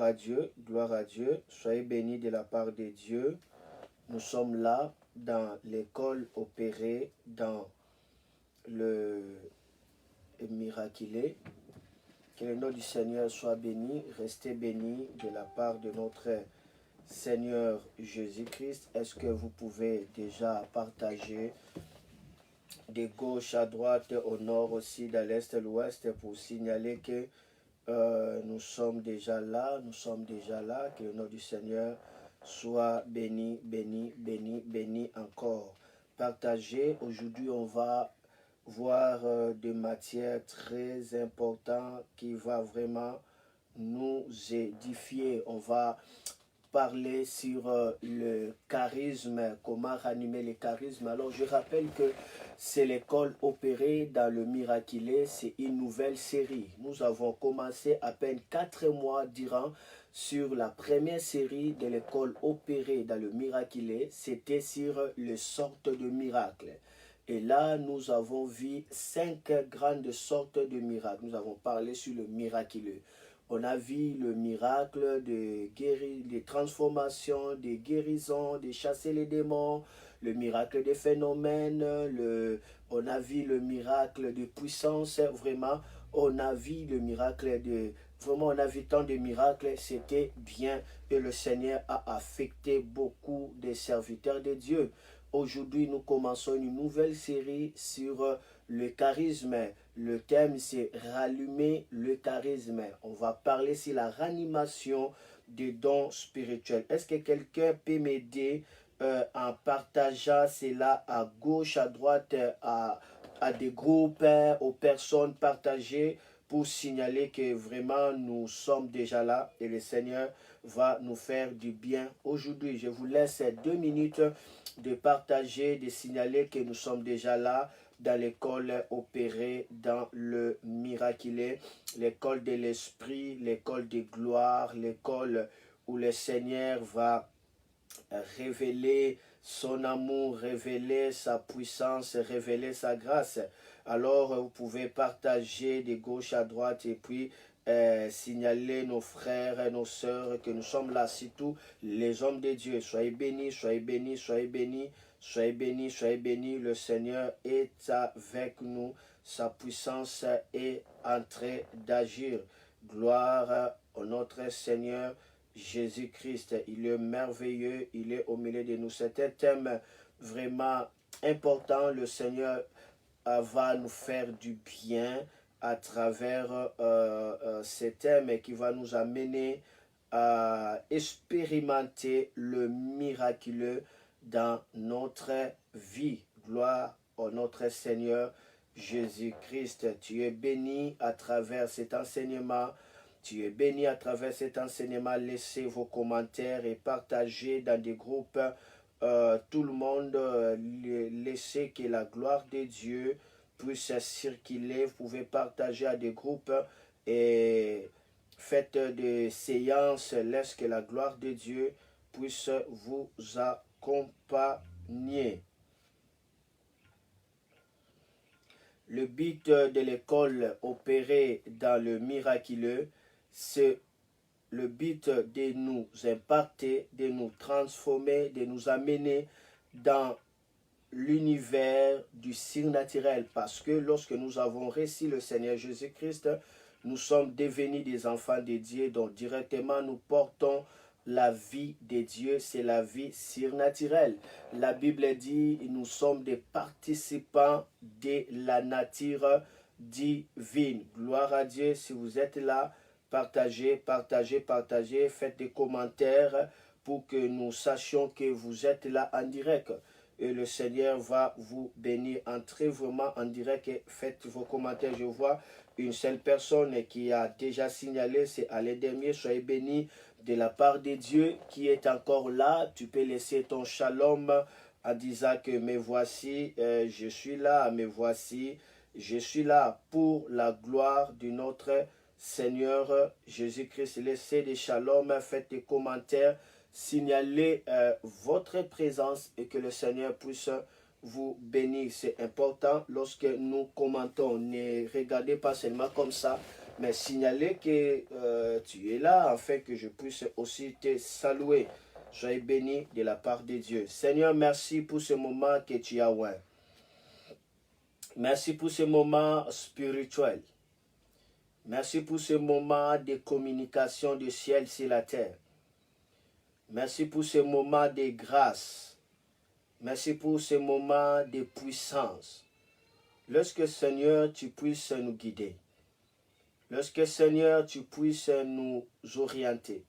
à Dieu, gloire à Dieu. Soyez bénis de la part de Dieu. Nous sommes là dans l'école opérée dans le miraculé. Que le nom du Seigneur soit béni. Restez bénis de la part de notre Seigneur Jésus-Christ. Est-ce que vous pouvez déjà partager de gauche à droite, au nord, au sud, à l'est, à l'ouest pour signaler que nous sommes déjà là, que le nom du Seigneur soit béni, béni, béni, béni encore. Partagez, aujourd'hui on va voir des matières très importantes qui va vraiment nous édifier. On va parler sur le charisme, comment ranimer le charisme. Alors je rappelle que c'est l'école opérée dans le miraculé, c'est une nouvelle série. Nous avons commencé à peine 4 mois durant sur la première série de l'école opérée dans le miraculé, c'était sur les sortes de miracles. Et là, nous avons vu 5 grandes sortes de miracles. Nous avons parlé sur le miraculeux. On a vu le miracle de transformation, de guérison, de chasser les démons, le miracle des phénomènes, on a vu le miracle de puissance, vraiment, on a vu le miracle de... Vraiment, on a vu tant de miracles, c'était bien et le Seigneur a affecté beaucoup de serviteurs de Dieu. Aujourd'hui, nous commençons une nouvelle série sur le charisme. Le thème, c'est rallumer le charisme. On va parler sur la ranimation des dons spirituels. Est-ce que quelqu'un peut m'aider en partageant cela à gauche, à droite, à des groupes, aux personnes partagées pour signaler que vraiment nous sommes déjà là et le Seigneur va nous faire du bien aujourd'hui. Je vous laisse 2 minutes de partager, de signaler que nous sommes déjà là dans l'école opérée dans le miraculé, l'école de l'esprit, l'école de gloire, l'école où le Seigneur va révéler son amour, révéler sa puissance, révéler sa grâce. Alors vous pouvez partager de gauche à droite et puis signaler nos frères et nos sœurs que nous sommes là, surtout les hommes de Dieu. Soyez bénis, soyez bénis, soyez bénis, soyez bénis, soyez bénis. Le Seigneur est avec nous, sa puissance est en train d'agir. Gloire à notre Seigneur Jésus-Christ. Il est merveilleux, il est au milieu de nous. C'est un thème vraiment important. Le Seigneur va nous faire du bien à travers ce thème qui va nous amener à expérimenter le miraculeux dans notre vie. Gloire à notre Seigneur Jésus-Christ. Tu es béni à travers cet enseignement. Tu es béni à travers cet enseignement. Laissez vos commentaires et partagez dans des groupes. Tout le monde, laissez que la gloire de Dieu puisse circuler. Vous pouvez partager à des groupes et faites des séances. Laisse que la gloire de Dieu puisse vous accompagner. Le but de l'école opérée dans le miraculeux, c'est le but de nous impacter, de nous transformer, de nous amener dans l'univers du surnaturel. Parce que lorsque nous avons reçu le Seigneur Jésus-Christ, nous sommes devenus des enfants de Dieu. Donc directement nous portons la vie de Dieu, c'est la vie surnaturelle. La Bible dit, nous sommes des participants de la nature divine. Gloire à Dieu, si vous êtes là, partagez, partagez, partagez, faites des commentaires pour que nous sachions que vous êtes là en direct. Et le Seigneur va vous bénir. Entrez vraiment en direct et faites vos commentaires. Je vois une seule personne qui a déjà signalé, c'est Alain Demier. Soyez bénis de la part de Dieu qui est encore là. Tu peux laisser ton shalom en disant que me voici, je suis là, me voici, je suis là pour la gloire de notre Seigneur Jésus-Christ. Laissez des shalom, faites des commentaires, signalez votre présence et que le Seigneur puisse vous bénir. C'est important lorsque nous commentons. Ne regardez pas seulement comme ça, mais signaler que tu es là afin que je puisse aussi te saluer. Soyez béni de la part de Dieu. Seigneur, merci pour ce moment que tu as ouvert. Merci pour ce moment spirituel. Merci pour ce moment de communication du ciel sur la terre. Merci pour ce moment de grâce. Merci pour ce moment de puissance. Lorsque, Seigneur, tu puisses nous guider. Lorsque, Seigneur, tu puisses nous orienter.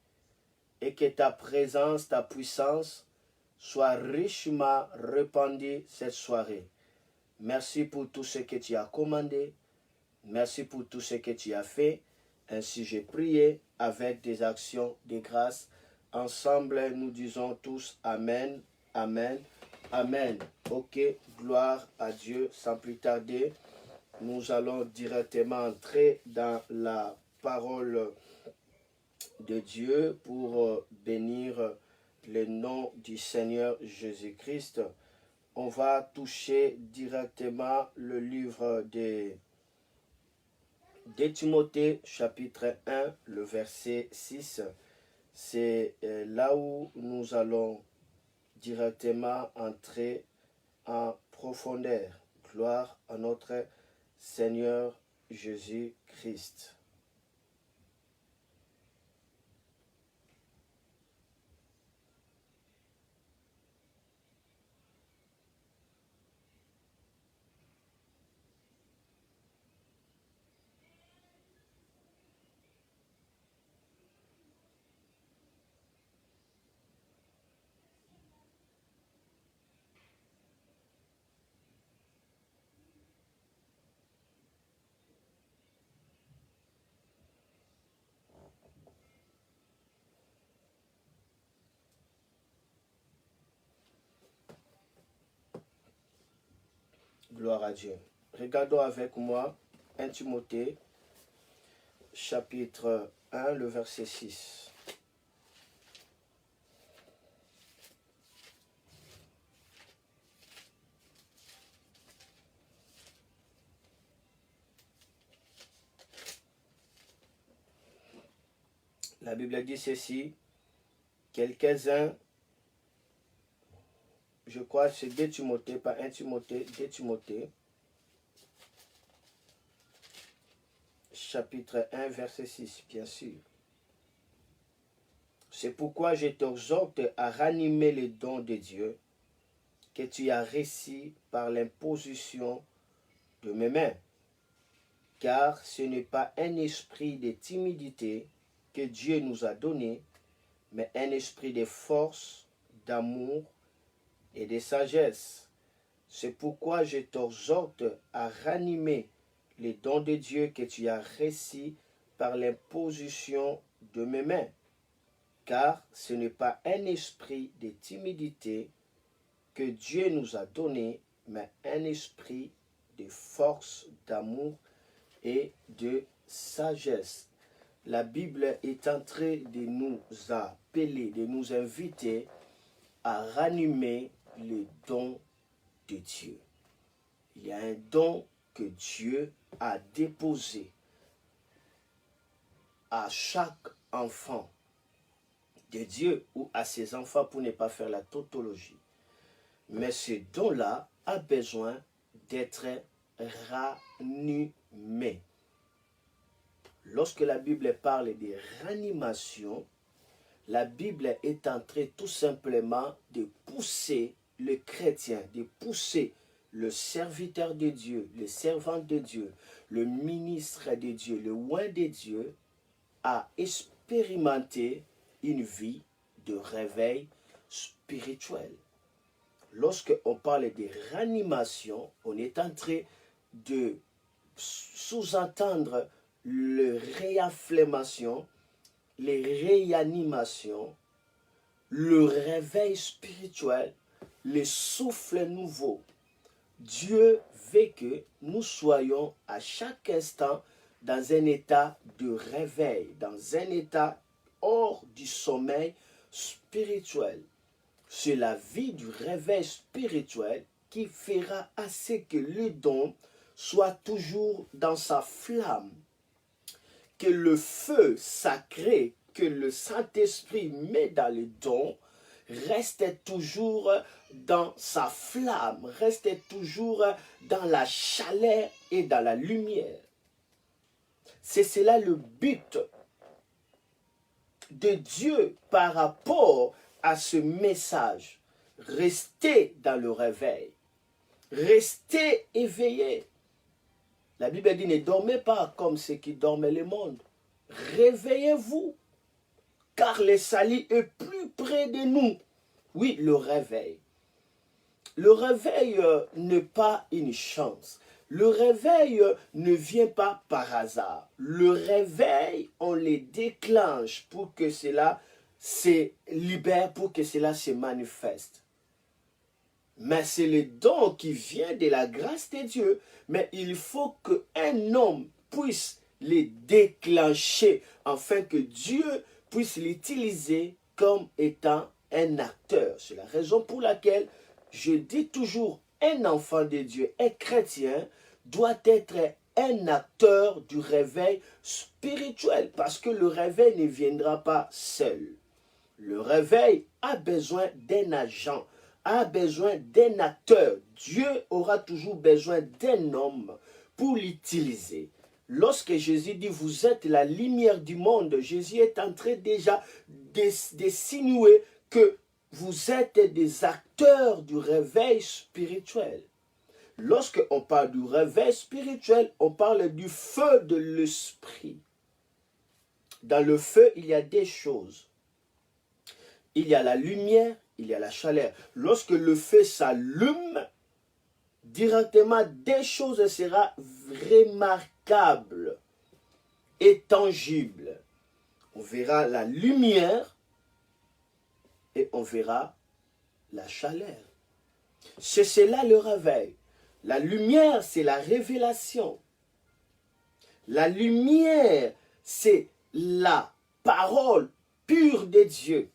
Et que ta présence, ta puissance soit richement répandue cette soirée. Merci pour tout ce que tu as commandé. Merci pour tout ce que tu as fait. Ainsi j'ai prié avec des actions de grâce. Ensemble, nous disons tous Amen, Amen, Amen. Ok, gloire à Dieu. Sans plus tarder, nous allons directement entrer dans la parole de Dieu pour bénir le nom du Seigneur Jésus-Christ. On va toucher directement le livre de Timothée, chapitre 1, le verset 6. C'est là où nous allons directement entrer en profondeur. Gloire à notre Seigneur Jésus-Christ. Gloire à Dieu. Regardons avec moi 1 Timothée, chapitre 1, le verset 6. La Bible dit ceci, quelques-uns, je crois que c'est 2 Timothée, pas 1 Timothée, 2 Timothée, chapitre 1, verset 6, bien sûr. C'est pourquoi je t'exhorte à ranimer les dons de Dieu que tu as reçus par l'imposition de mes mains. Car ce n'est pas un esprit de timidité que Dieu nous a donné, mais un esprit de force, d'amour et de sagesse. C'est pourquoi je t'exhorte à ranimer les dons de Dieu que tu as reçus par l'imposition de mes mains. Car ce n'est pas un esprit de timidité que Dieu nous a donné, mais un esprit de force, d'amour et de sagesse. La Bible est en train de nous appeler, de nous inviter à ranimer le don de Dieu. Il y a un don que Dieu a déposé à chaque enfant de Dieu ou à ses enfants pour ne pas faire la tautologie. Mais ce don-là a besoin d'être ranimé. Lorsque la Bible parle de ranimation, la Bible est en train tout simplement de pousser le chrétien, de pousser le serviteur de Dieu, le servant de Dieu, le ministre de Dieu, le oint de Dieu, à expérimenter une vie de réveil spirituel. Lorsque on parle de ranimation, on est en train de sous-entendre le réaffirmation, les réanimations, le réveil spirituel, le souffle nouveau. Dieu veut que nous soyons à chaque instant dans un état de réveil, dans un état hors du sommeil spirituel. C'est la vie du réveil spirituel qui fera assez que le don soit toujours dans sa flamme. que le feu sacré que le Saint-Esprit met dans les dons restait toujours dans sa flamme, restait toujours dans la chaleur et dans la lumière. C'est cela le but de Dieu par rapport à ce message. Restez dans le réveil. Restez éveillés. La Bible dit, ne dormez pas comme ceux qui dormaient le monde. Réveillez-vous, car le salut est plus près de nous. Oui, le réveil. Le réveil n'est pas une chance. Le réveil ne vient pas par hasard. Le réveil, on les déclenche pour que cela se libère, pour que cela se manifeste. Mais c'est le don qui vient de la grâce de Dieu. Mais il faut qu'un homme puisse les déclencher afin que Dieu puisse l'utiliser comme étant un acteur. C'est la raison pour laquelle je dis toujours un enfant de Dieu, un chrétien, doit être un acteur du réveil spirituel parce que le réveil ne viendra pas seul. Le réveil a besoin d'un agent, a besoin d'un acteur. Dieu aura toujours besoin d'un homme pour l'utiliser. Lorsque Jésus dit « vous êtes la lumière du monde », Jésus est en train déjà d'insinuer que vous êtes des acteurs du réveil spirituel. Lorsqu'on parle du réveil spirituel, on parle du feu de l'esprit. Dans le feu, il y a des choses. Il y a la lumière, il y a la chaleur. Lorsque le feu s'allume, directement des choses seront remarquables et tangibles. On verra la lumière et on verra la chaleur. C'est cela le réveil. La lumière, c'est la révélation. La lumière, c'est la parole pure de Dieu.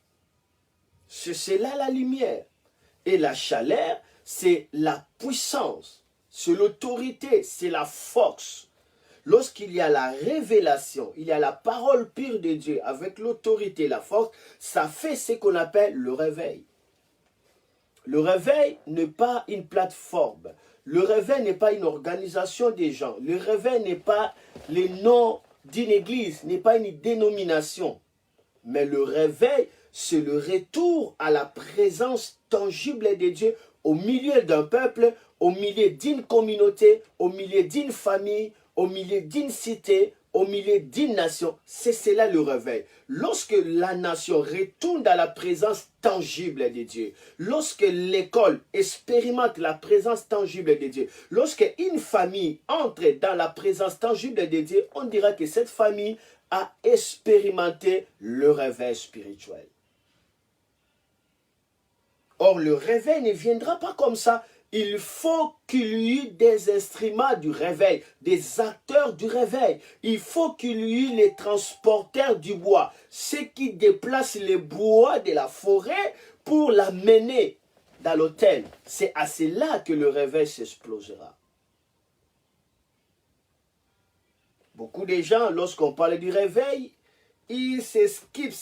C'est cela la lumière. Et la chaleur, c'est la puissance, c'est l'autorité, c'est la force. Lorsqu'il y a la révélation, il y a la parole pure de Dieu avec l'autorité, la force, ça fait ce qu'on appelle le réveil. Le réveil n'est pas une plateforme. Le réveil n'est pas une organisation des gens. Le réveil n'est pas le nom d'une église, n'est pas une dénomination. Mais le réveil, c'est le retour à la présence tangible de Dieu au milieu d'un peuple, au milieu d'une communauté, au milieu d'une famille, au milieu d'une cité, au milieu d'une nation. C'est cela le réveil. Lorsque la nation retourne dans la présence tangible de Dieu, lorsque l'école expérimente la présence tangible de Dieu, lorsque une famille entre dans la présence tangible de Dieu, on dira que cette famille a expérimenté le réveil spirituel. Or, le réveil ne viendra pas comme ça. Il faut qu'il y ait des instruments du réveil, des acteurs du réveil. Il faut qu'il y ait les transporteurs du bois, ceux qui déplacent les bois de la forêt pour l'amener dans l'autel. C'est à cela que le réveil s'explosera. Beaucoup de gens, lorsqu'on parle du réveil, ils s'esquipent,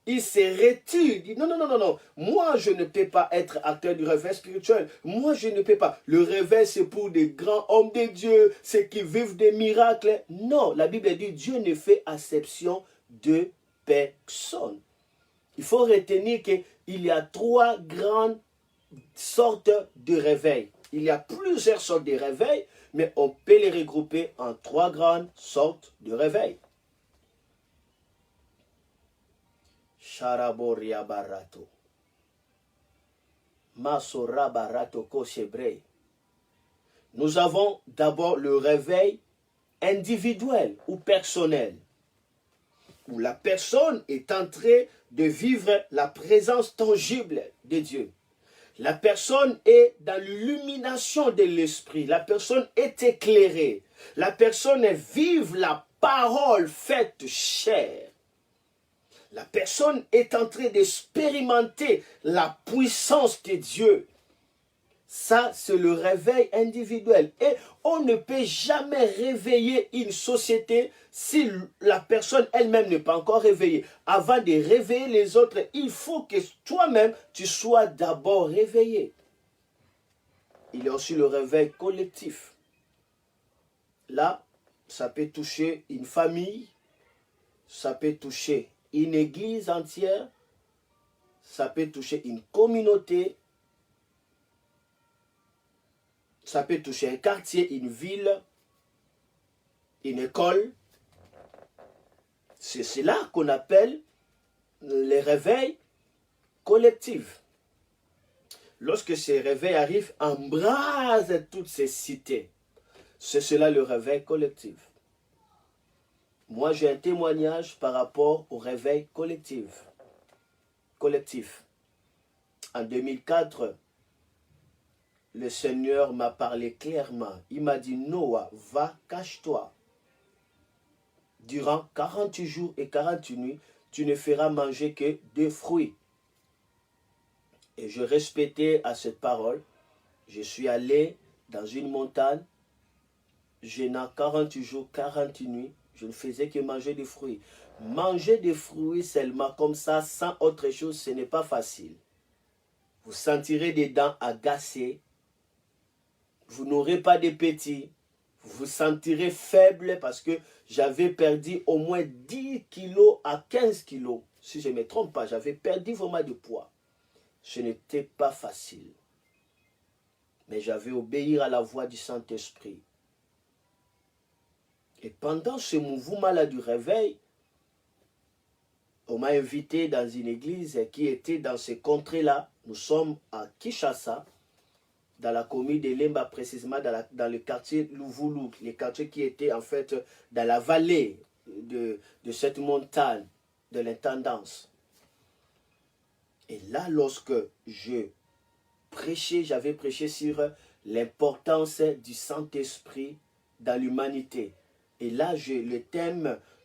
ils se retirent. Ils disent non, non, non, non, non. Moi, je ne peux pas être acteur du réveil spirituel. Moi, je ne peux pas. Le réveil, c'est pour des grands hommes de Dieu, ceux qui vivent des miracles. Non, la Bible dit Dieu ne fait exception de personne. Il faut retenir qu'il y a trois grandes sortes de réveil. Il y a plusieurs sortes de réveils, mais on peut les regrouper en trois grandes sortes de réveil. Sharaboria barato. Masora barato kosebre. Nous avons d'abord le réveil individuel ou personnel, où la personne est en train de vivre la présence tangible de Dieu. La personne est dans l'illumination de l'esprit. La personne est éclairée. La personne vive la parole faite chair. La personne est en train d'expérimenter la puissance de Dieu. Ça, c'est le réveil individuel. Et on ne peut jamais réveiller une société si la personne elle-même n'est pas encore réveillée. Avant de réveiller les autres, il faut que toi-même, tu sois d'abord réveillé. Il y a aussi le réveil collectif. Là, ça peut toucher une famille, ça peut toucher une église entière, ça peut toucher une communauté, ça peut toucher un quartier, une ville, une école. C'est cela qu'on appelle les réveils collectifs. Lorsque ces réveils arrivent, embrasent toutes ces cités. C'est cela le réveil collectif. Moi, j'ai un témoignage par rapport au réveil collectif. En 2004, le Seigneur m'a parlé clairement. Il m'a dit, Noah, va, cache-toi. Durant 40 jours et 40 nuits, tu ne feras manger que des fruits. Et je respectais à cette parole. Je suis allé dans une montagne, jeûnant 40 jours, 40 nuits. Je ne faisais que manger des fruits. Manger des fruits seulement comme ça, sans autre chose, ce n'est pas facile. Vous sentirez des dents agacées. Vous n'aurez pas d'appétit. Vous vous sentirez faible parce que j'avais perdu au moins 10 kilos à 15 kilos. Si je ne me trompe pas, j'avais perdu vraiment de poids. Ce n'était pas facile. Mais j'avais obéi à la voix du Saint-Esprit. Et pendant ce mouvement-là du réveil, on m'a invité dans une église qui était dans ces contrées-là. Nous sommes à Kinshasa, dans la commune de Lemba, précisément dans le quartier Louvoulou, les quartiers qui étaient en fait dans la vallée de cette montagne de l'intendance. Et là, lorsque je prêchais, j'avais prêché sur l'importance du Saint-Esprit dans l'humanité. Et là,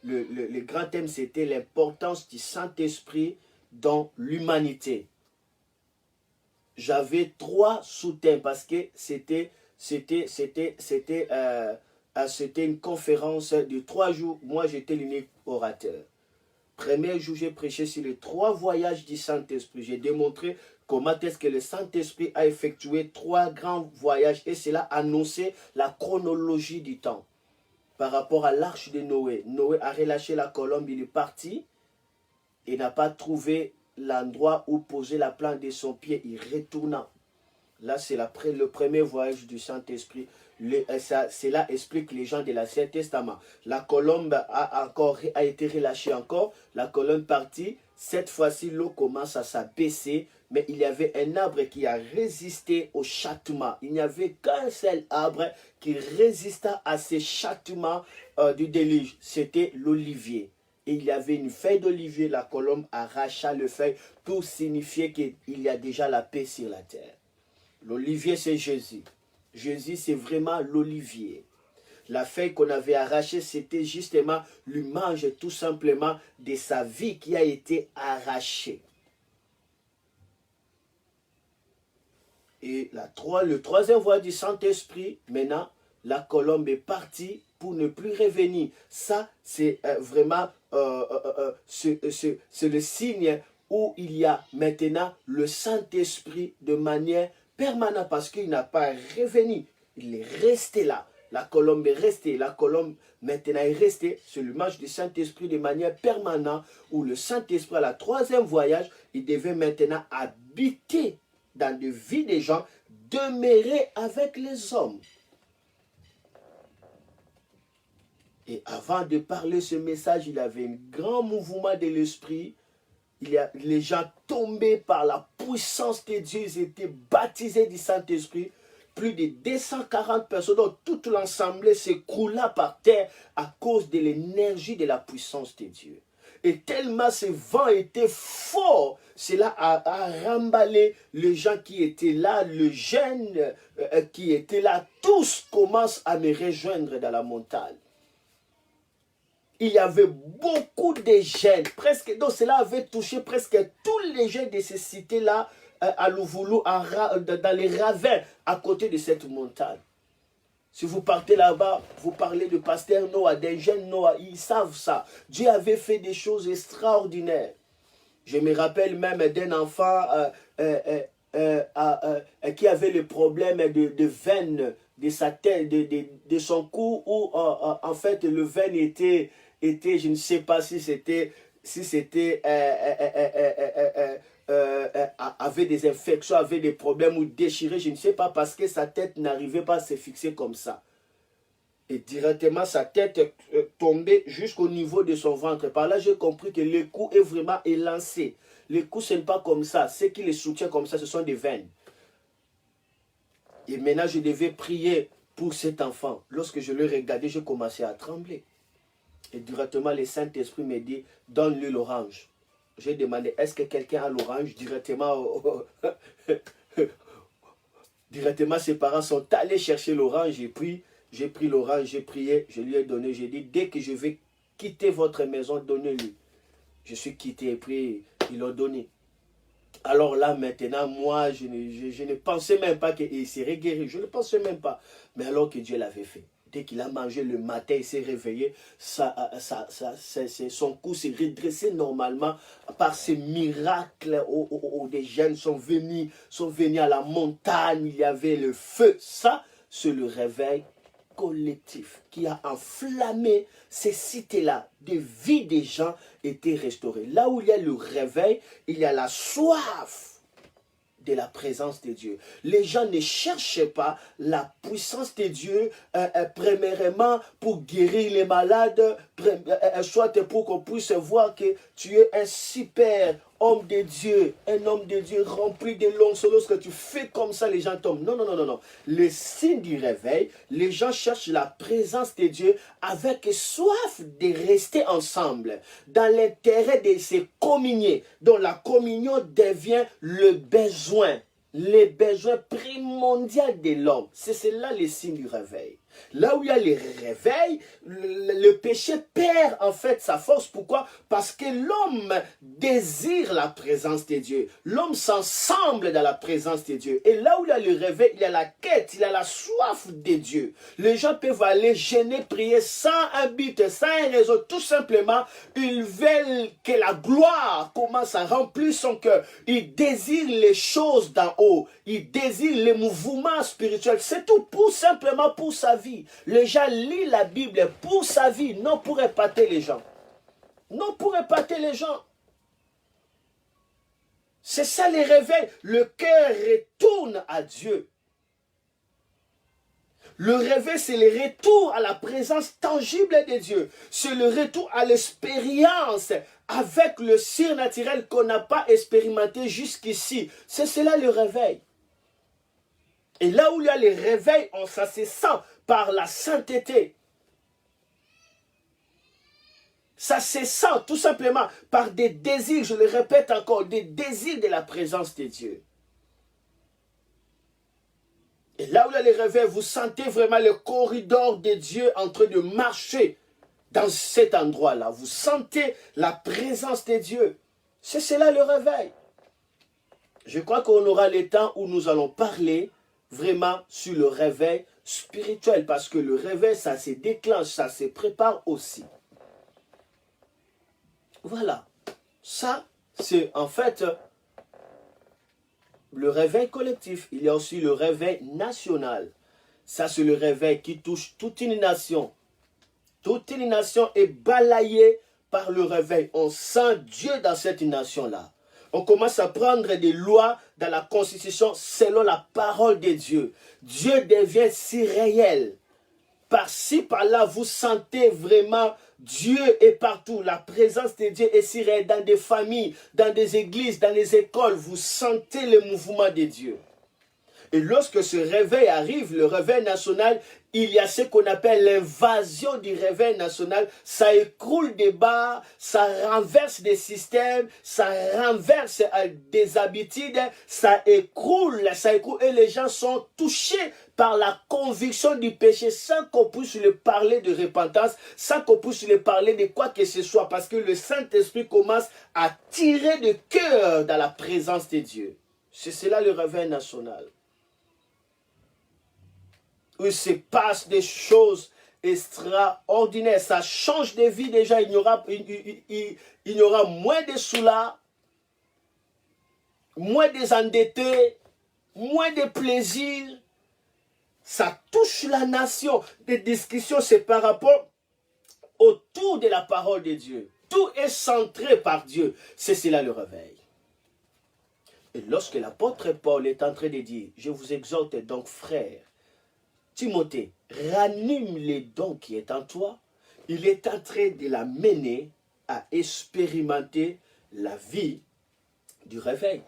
le grand thème, c'était l'importance du Saint-Esprit dans l'humanité. J'avais 3 sous-thèmes parce que c'était une conférence de 3 jours. Moi, j'étais l'unique orateur. Premier jour, j'ai prêché sur les 3 voyages du Saint-Esprit. J'ai démontré comment est-ce que le Saint-Esprit a effectué 3 grands voyages et cela annonçait la chronologie du temps. Par rapport à l'arche de Noé. Noé a relâché la colombe, il est parti et n'a pas trouvé l'endroit où poser la plante de son pied. Il retourna. Là, c'est le premier voyage du Saint-Esprit. Cela explique les gens de l'Ancien Testament. La colombe a été relâchée encore. La colombe partie. Cette fois-ci, l'eau commence à s'abaisser. Mais il y avait un arbre qui a résisté au châtiment. Il n'y avait qu'un seul arbre qui résista à ces châtiments du déluge. C'était l'olivier. Et il y avait une feuille d'olivier. La colombe arracha le feuille pour signifier qu'il y a déjà la paix sur la terre. L'olivier, c'est Jésus. Jésus, c'est vraiment l'olivier. La feuille qu'on avait arrachée, c'était justement l'image tout simplement de sa vie qui a été arrachée. Et le troisième voyage du Saint-Esprit, maintenant, la colombe est partie pour ne plus revenir. Ça, c'est vraiment c'est le signe où il y a maintenant le Saint-Esprit de manière permanente parce qu'il n'a pas revenu. Il est resté là. La colombe est restée. La colombe maintenant est restée sur l'image du Saint-Esprit de manière permanente où le Saint-Esprit, à la 3e voyage, il devait maintenant habiter dans la vie des gens, demeurer avec les hommes. Et avant de parler ce message, il y avait un grand mouvement de l'esprit. Les gens tombaient par la puissance de Dieu, ils étaient baptisés du Saint-Esprit. Plus de 240 personnes, donc toute l'assemblée s'écroula par terre à cause de l'énergie de la puissance de Dieu. Et tellement ce vent était fort, cela a remballé les gens qui étaient là, le jeune qui était là, tous commencent à me rejoindre dans la montagne. Il y avait beaucoup de jeunes, donc cela avait touché presque tous les jeunes de ces cités-là, à Louvoulou, dans les ravins à côté de cette montagne. Si vous partez là-bas, vous parlez de pasteur Noah, des jeunes Noah, ils savent ça. Dieu avait fait des choses extraordinaires. Je me rappelle même d'un enfant qui avait le problème de veine de sa tête, de son cou, où en fait le veine était, je ne sais pas si c'était avait des infections, avait des problèmes ou déchiré, je ne sais pas, parce que sa tête n'arrivait pas à se fixer comme ça. Et directement, sa tête tombait jusqu'au niveau de son ventre. Par là, j'ai compris que le cou est vraiment élancé. Le cou, ce n'est pas comme ça. Ce qui les soutient comme ça, ce sont des veines. Et maintenant, je devais prier pour cet enfant. Lorsque je le regardais, je commençais à trembler. Et directement, le Saint-Esprit me dit, donne-lui l'orange. J'ai demandé, est-ce que quelqu'un a l'orange? Directement, ses parents sont allés chercher l'orange. Et puis, j'ai pris l'orange, j'ai prié, je lui ai donné. J'ai dit, dès que je vais quitter votre maison, donnez-lui. Je suis quitté et puis, ils l'ont donné. Alors là, maintenant, moi, je ne pensais même pas qu'il serait guéri. Je ne pensais même pas. Mais alors que Dieu l'avait fait. Dès qu'il a mangé le matin, il s'est réveillé, son cou s'est redressé normalement par ces miracles où des jeunes sont venus à la montagne, il y avait le feu. Ça, c'est le réveil collectif qui a enflammé ces cités-là. Des vies des gens étaient restaurées. Là où il y a le réveil, il y a la soif de la présence de Dieu. Les gens ne cherchaient pas la puissance de Dieu, premièrement pour guérir les malades, soit pour qu'on puisse voir que tu es un super homme de Dieu, un homme de Dieu rempli de l'onction. Lorsque tu fais comme ça, les gens tombent. Non, non, non, non, non. Le signe du réveil, les gens cherchent la présence de Dieu avec soif de rester ensemble, dans l'intérêt de se communier, dont la communion devient le besoin primordiaux de l'homme. C'est cela le signe du réveil. Là où il y a le réveil, le péché perd en fait sa force. Pourquoi? Parce que l'homme désire la présence de Dieu. L'homme s'ensemble dans la présence de Dieu. Et là où il y a le réveil, il y a la quête, il y a la soif de Dieu. Les gens peuvent aller gêner, prier sans un but, sans un raison. Tout simplement, ils veulent que la gloire commence à remplir son cœur. Ils désirent les choses d'en haut. Ils désirent les mouvements spirituels. C'est tout, simplement pour sa vie. Les gens lisent la Bible pour sa vie, non pour épater les gens. Non pour épater les gens. C'est ça les réveils. Le cœur retourne à Dieu. Le réveil, c'est le retour à la présence tangible de Dieu. C'est le retour à l'expérience avec le surnaturel qu'on n'a pas expérimenté jusqu'ici. C'est cela le réveil. Et là où il y a les réveils, ça se sent par la sainteté. Ça se sent tout simplement par des désirs, je le répète encore, des désirs de la présence de Dieu. Et là où il y a les réveils, vous sentez vraiment le corridor de Dieu en train de marcher dans cet endroit-là. Vous sentez la présence de Dieu. C'est cela le réveil. Je crois qu'on aura le temps où nous allons parler vraiment sur le réveil spirituel, parce que le réveil, ça se déclenche, ça se prépare aussi. Voilà. Ça, c'est en fait le réveil collectif. Il y a aussi le réveil national. Ça, c'est le réveil qui touche toute une nation. Toute une nation est balayée par le réveil. On sent Dieu dans cette nation-là. On commence à prendre des lois dans la constitution selon la parole de Dieu. Dieu devient si réel. Par-ci, par-là, vous sentez vraiment Dieu est partout. La présence de Dieu est si réelle dans des familles, dans des églises, dans les écoles. Vous sentez le mouvement de Dieu. Et lorsque ce réveil arrive, le réveil national, il y a ce qu'on appelle l'invasion du réveil national. Ça écroule des bas, ça renverse des systèmes, ça renverse des habitudes, ça écroule. Et les gens sont touchés par la conviction du péché sans qu'on puisse lui parler de repentance, sans qu'on puisse lui parler de quoi que ce soit. Parce que le Saint-Esprit commence à tirer de cœur dans la présence de Dieu. C'est cela le réveil national. Où il se passe des choses extraordinaires. Ça change de vie déjà. Il y aura moins de soulards, moins des endettés, moins de plaisir. Ça touche la nation. Des discussions, c'est par rapport autour de la parole de Dieu. Tout est centré par Dieu. C'est cela le réveil. Et lorsque l'apôtre Paul est en train de dire, je vous exhorte donc frères, Timothée, ranime les dons qui est en toi, il est en train de la mener à expérimenter la vie du réveil.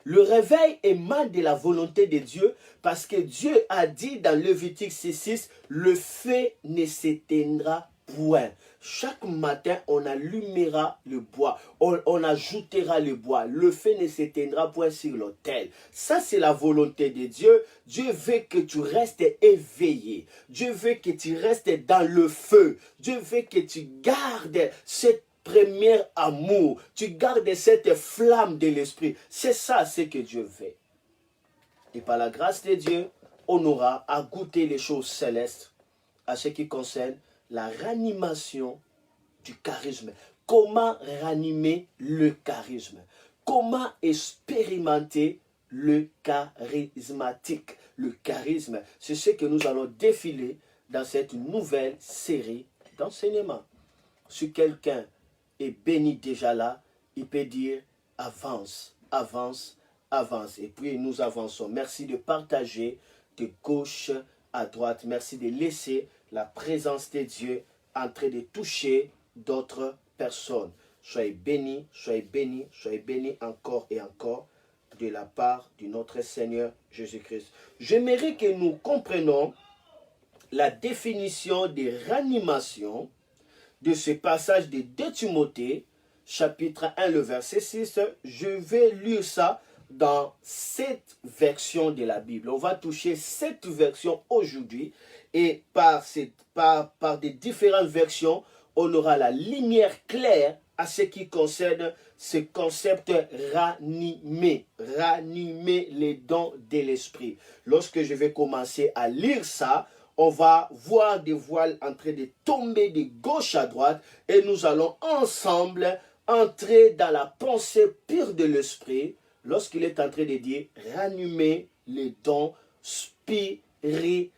Le réveil émane de la volonté de Dieu parce que Dieu a dit dans Lévitique 6:6, le feu ne s'éteindra point. Chaque matin, on allumera le bois, on ajoutera le bois. Le feu ne s'éteindra point sur l'autel. Ça, c'est la volonté de Dieu. Dieu veut que tu restes éveillé. Dieu veut que tu restes dans le feu. Dieu veut que tu gardes cette premier amour, tu gardes cette flamme de l'esprit. C'est ça ce que Dieu veut. Et par la grâce de Dieu, on aura à goûter les choses célestes à ce qui concerne la ranimation du charisme. Comment ranimer le charisme? Comment expérimenter le charismatique? Le charisme, c'est ce que nous allons défiler dans cette nouvelle série d'enseignements. Si quelqu'un est béni déjà là, il peut dire avance, avance, avance. Et puis nous avançons. Merci de partager de gauche à droite. Merci de laisser la présence de Dieu en train de toucher d'autres personnes. Soyez bénis, soyez bénis, soyez bénis encore et encore de la part de notre Seigneur Jésus-Christ. J'aimerais que nous comprenions la définition de ranimation de ce passage de 2 Timothée, chapitre 1, le verset 6. Je vais lire ça dans cette version de la Bible. On va toucher cette version aujourd'hui et par des différentes versions, on aura la lumière claire à ce qui concerne ce concept ranimer les dons de l'esprit. Lorsque je vais commencer à lire ça, on va voir des voiles en train de tomber de gauche à droite et nous allons ensemble entrer dans la pensée pure de l'esprit lorsqu'il est en train de dire ranimer les dons spirituels.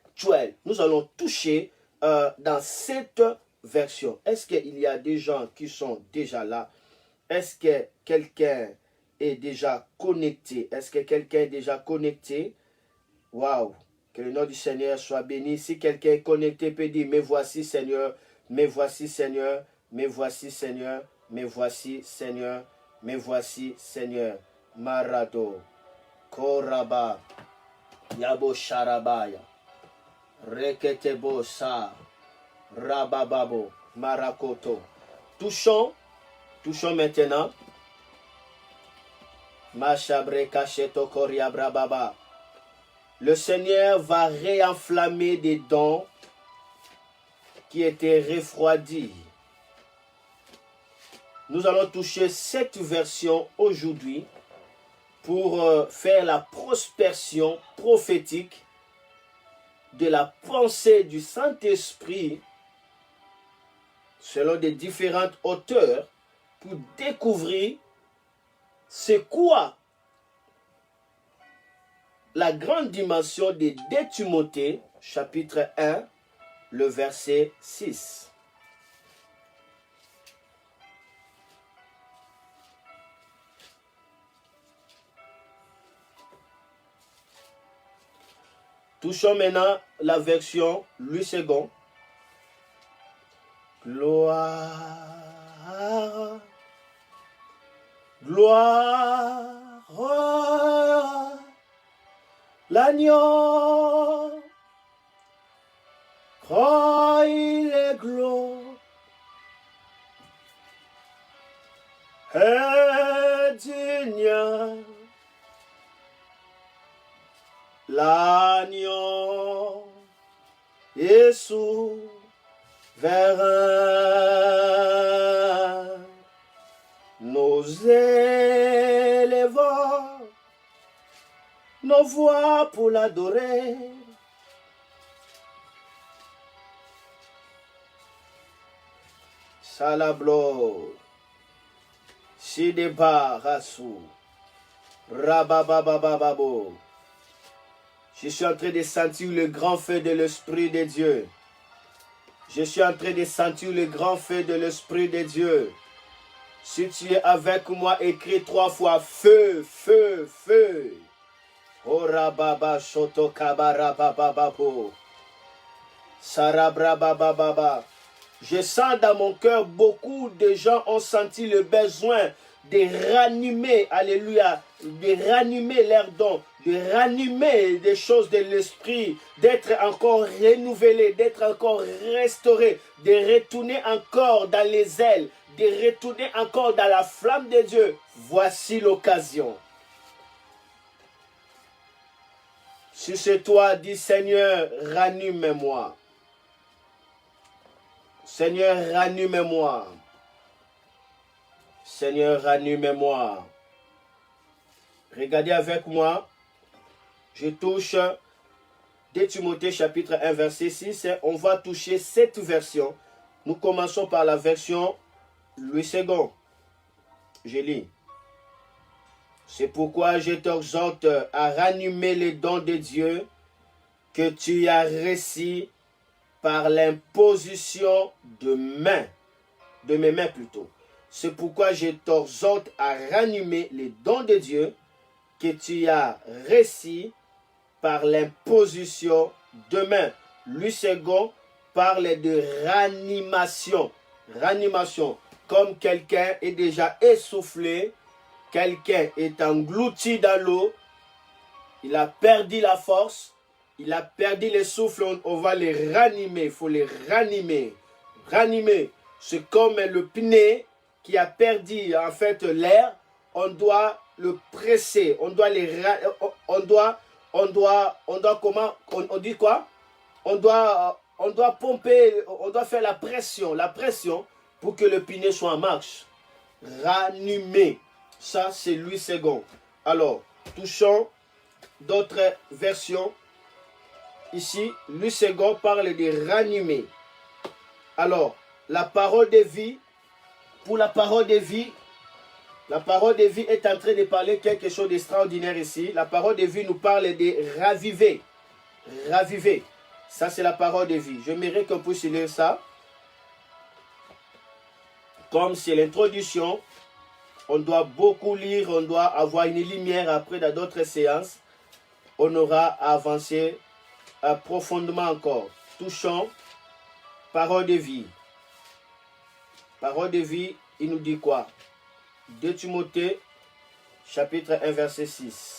Nous allons toucher dans cette version. Est-ce qu'il y a des gens qui sont déjà là? Est-ce que quelqu'un est déjà connecté? Est-ce que quelqu'un est déjà connecté? Waouh! Que le nom du Seigneur soit béni. Si quelqu'un est connecté, peut dire, me voici Seigneur, me voici Seigneur, me voici Seigneur, me voici Seigneur, me voici Seigneur. Marado, Koraba, Yabo Sharabaya, Reketebo Sa, Rabababo, Marakoto. Touchons maintenant. Machabre Kacheto Koriabra Baba. Le Seigneur va réenflammer des dons qui étaient refroidis. Nous allons toucher cette version aujourd'hui pour faire la prospection prophétique de la pensée du Saint-Esprit selon des différentes auteurs pour découvrir c'est quoi la grande dimension de 2 Timothée, chapitre 1, le verset 6. Touchons maintenant la version Louis II. Gloire, gloire, l'agneau, quand il est gloire, et digne, l'agneau est souverain, nous élevons nos voix pour l'adorer. Salablo, Sideba Rasu, Rabababababo. Je suis en train de sentir le grand feu de l'Esprit de Dieu. Je suis en train de sentir le grand feu de l'Esprit de Dieu. Si tu es avec moi, écris 3 fois feu, feu, feu. Orababa shoto kabarabababo. Sarabrabababa. Je sens dans mon cœur, beaucoup de gens ont senti le besoin de ranimer, alléluia, de ranimer leurs dons, de ranimer des choses de l'esprit, d'être encore renouvelé, d'être encore restauré, de retourner encore dans les ailes, de retourner encore dans la flamme de Dieu. Voici l'occasion. Si c'est toi, dis Seigneur, ranime-moi. Seigneur, ranime-moi. Seigneur, ranime-moi. Regardez avec moi. Je touche 2 Timothée chapitre 1 verset 6. On va toucher cette version. Nous commençons par la version Louis II. Je lis. C'est pourquoi je t'exhorte à ranimer les dons de Dieu que tu as reçus par l'imposition de mes mains plutôt. C'est pourquoi je t'exhorte à ranimer les dons de Dieu que tu as reçus par l'imposition de mains. Louis II parle de ranimation. Ranimation, comme quelqu'un est déjà essoufflé, quelqu'un est englouti dans l'eau, il a perdu la force, il a perdu le souffle, on va les ranimer, il faut les ranimer. Ranimer, c'est comme le pneu qui a perdu en fait l'air, on doit le presser, on doit comment, on dit quoi? On doit pomper, on doit faire la pression pour que le pneu soit en marche. Ranimer, ça c'est Louis II. Alors, touchons d'autres versions. Ici, Louis II parle de ranimer. Alors, la parole de vie, pour la parole de vie est en train de parler quelque chose d'extraordinaire ici. La parole de vie nous parle de raviver. Raviver. Ça, c'est la parole de vie. J'aimerais qu'on puisse lire ça. Comme c'est l'introduction, on doit beaucoup lire, on doit avoir une lumière après dans d'autres séances. On aura avancé profondément encore. Touchons parole de vie. Parole de vie, il nous dit quoi? 2 Timothée, chapitre 1, verset 6.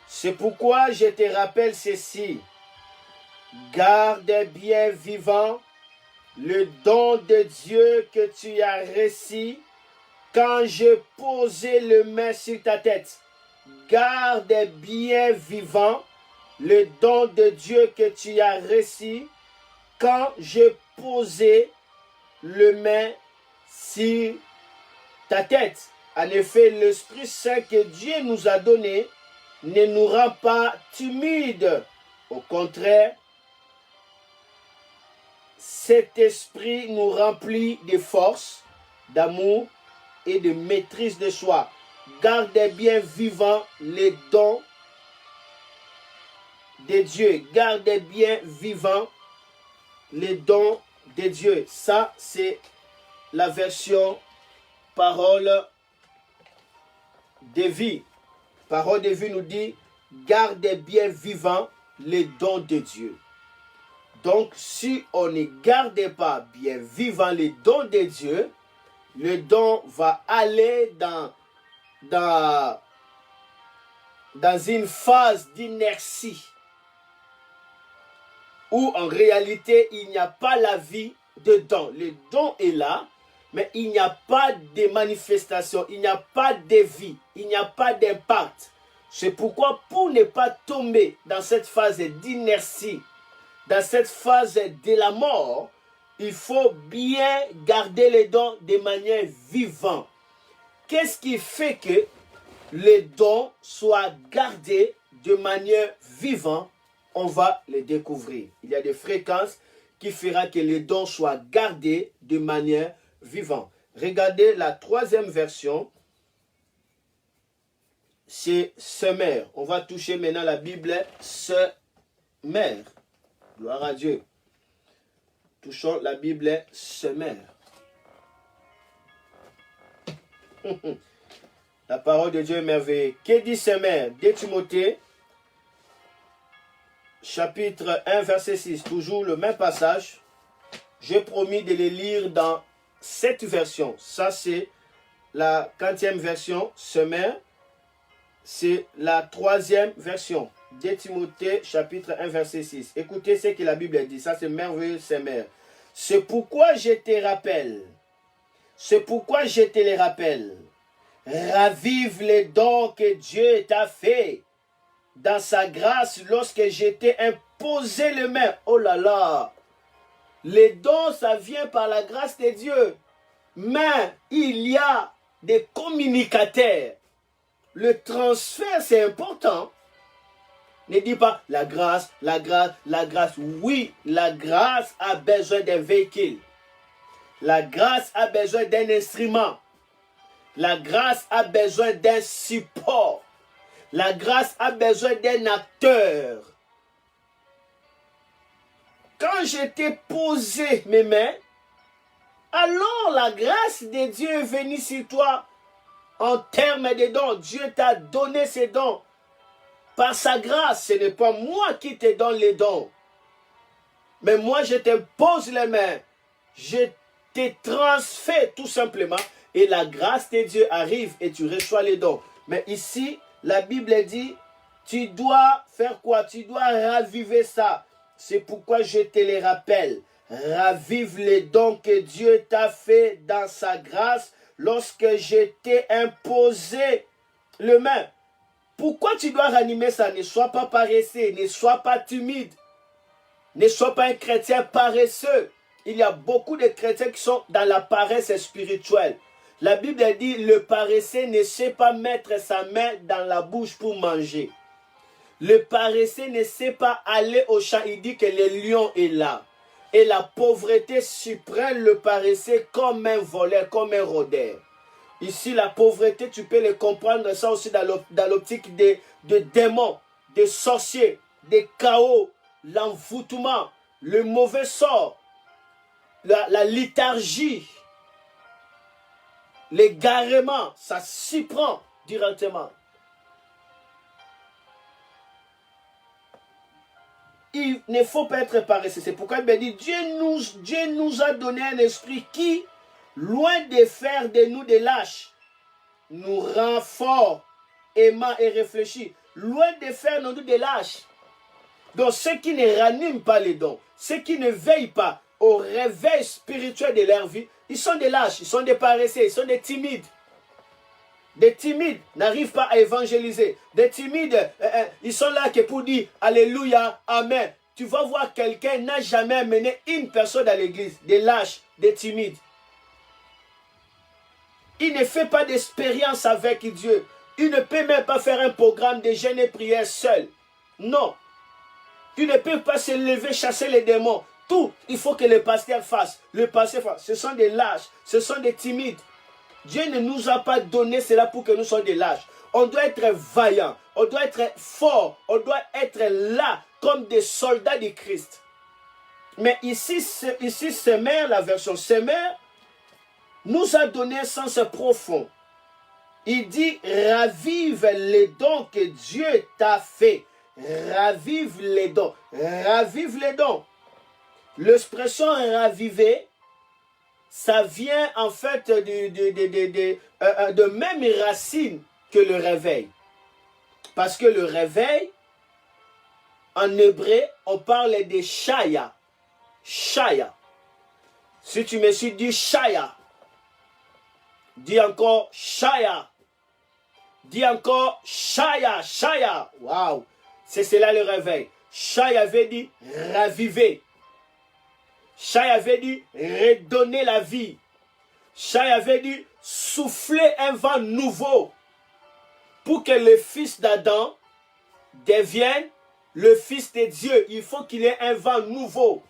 C'est pourquoi je te rappelle ceci. Garde bien vivant le don de Dieu que tu as reçu quand je posais le main sur ta tête. Garde bien vivant le don de Dieu que tu as reçu quand je posais le main sur ta tête. En effet, l'Esprit Saint que Dieu nous a donné ne nous rend pas timides. Au contraire, cet esprit nous remplit de force, d'amour et de maîtrise de soi. Gardez bien vivant les dons de Dieu. Gardez bien vivant les dons de Dieu. Ça, c'est la version parole de vie. Parole de vie nous dit, gardez bien vivant les dons de Dieu. Donc, si on ne garde pas bien vivant les dons de Dieu, le don va aller dans une phase d'inertie où en réalité il n'y a pas la vie dedans. Le don est là, mais il n'y a pas de manifestation, il n'y a pas de vie, il n'y a pas d'impact. C'est pourquoi pour ne pas tomber dans cette phase d'inertie, dans cette phase de la mort, il faut bien garder les dons de manière vivante. Qu'est-ce qui fait que les dons soient gardés de manière vivante? On va les découvrir. Il y a des fréquences qui feront que les dons soient gardés de manière vivante. Regardez la 3e version. C'est Semeur. On va toucher maintenant la Bible Semeur. Gloire à Dieu. Touchons la Bible Semeur. La parole de Dieu est merveilleuse. Que dit Semeur? 2 Timothée, chapitre 1, verset 6. Toujours le même passage. J'ai promis de les lire dans cette version. Ça, c'est la 40e version. Semeur. C'est la 3e version. 2 Timothée, chapitre 1, verset 6. Écoutez ce que la Bible dit. Ça, c'est merveilleux, Semeur. C'est pourquoi je te rappelle. C'est pourquoi je te les rappelle. Ravive les dons que Dieu t'a fait dans sa grâce lorsque je t'ai imposé les mains. Oh là là! Les dons, ça vient par la grâce de Dieu. Mais il y a des communicateurs. Le transfert, c'est important. Ne dis pas la grâce, la grâce, la grâce. Oui, la grâce a besoin d'un véhicule. La grâce a besoin d'un instrument. La grâce a besoin d'un support. La grâce a besoin d'un acteur. Quand je t'ai posé mes mains, alors la grâce de Dieu est venue sur toi en termes de dons. Dieu t'a donné ses dons. Par sa grâce, ce n'est pas moi qui te donne les dons. Mais moi, je te pose les mains. Je te transfère tout simplement. Et la grâce de Dieu arrive et tu reçois les dons. Mais ici, la Bible dit, tu dois faire quoi? Tu dois raviver ça. C'est pourquoi je te les rappelle. Ravive les dons que Dieu t'a fait dans sa grâce lorsque je t'ai imposé le main. Pourquoi tu dois ranimer ça? Ne sois pas paresseux, ne sois pas timide. Ne sois pas un chrétien paresseux. Il y a beaucoup de chrétiens qui sont dans la paresse spirituelle. La Bible dit, le paresseux ne sait pas mettre sa main dans la bouche pour manger. Le paresseux ne sait pas aller au champ. Il dit que le lion est là. Et la pauvreté surprend le paresseux comme un voleur, comme un rôdeur. Ici, la pauvreté, tu peux le comprendre ça aussi dans l'optique de démons, de sorciers, de chaos, l'envoûtement, le mauvais sort, la léthargie, l'égarement, ça s'y prend directement. Il ne faut pas être paresseux. C'est pourquoi il me dit, Dieu nous a donné un esprit qui, loin de faire de nous des lâches, nous rend forts, aimants et réfléchis. Loin de faire de nous des lâches. Donc ceux qui ne raniment pas les dons, ceux qui ne veillent pas au réveil spirituel de leur vie, ils sont des lâches, ils sont des paresseux, ils sont des timides. Des timides n'arrivent pas à évangéliser. Des timides, ils sont là que pour dire Alléluia, Amen. Tu vas voir quelqu'un n'a jamais amené une personne à l'église. Des lâches, des timides. Il ne fait pas d'expérience avec Dieu. Il ne peut même pas faire un programme de jeûne et prière seul. Non. Tu ne peux pas se lever, chasser les démons. Tout, il faut que le pasteur fasse. Le pasteur fasse. Ce sont des lâches, ce sont des timides. Dieu ne nous a pas donné cela pour que nous soyons des lâches. On doit être vaillants, on doit être forts, on doit être là comme des soldats de Christ. Mais ici Semeur, la version Semeur, nous a donné un sens profond. Il dit, ravive les dons que Dieu t'a fait. Ravive les dons. Ravive les dons. L'expression raviver, ça vient en fait de même racine que le réveil. Parce que le réveil, en hébreu, on parle de shaya. Shaya. Si tu me suis dit shaya, dis encore shaya. Dis encore shaya, shaya. Waouh. C'est cela le réveil. Shaya veut dire raviver. Shaya veut dire redonner la vie. Shaya veut dire souffler un vent nouveau pour que le fils d'Adam devienne le fils de Dieu. Il faut qu'il ait un vent nouveau.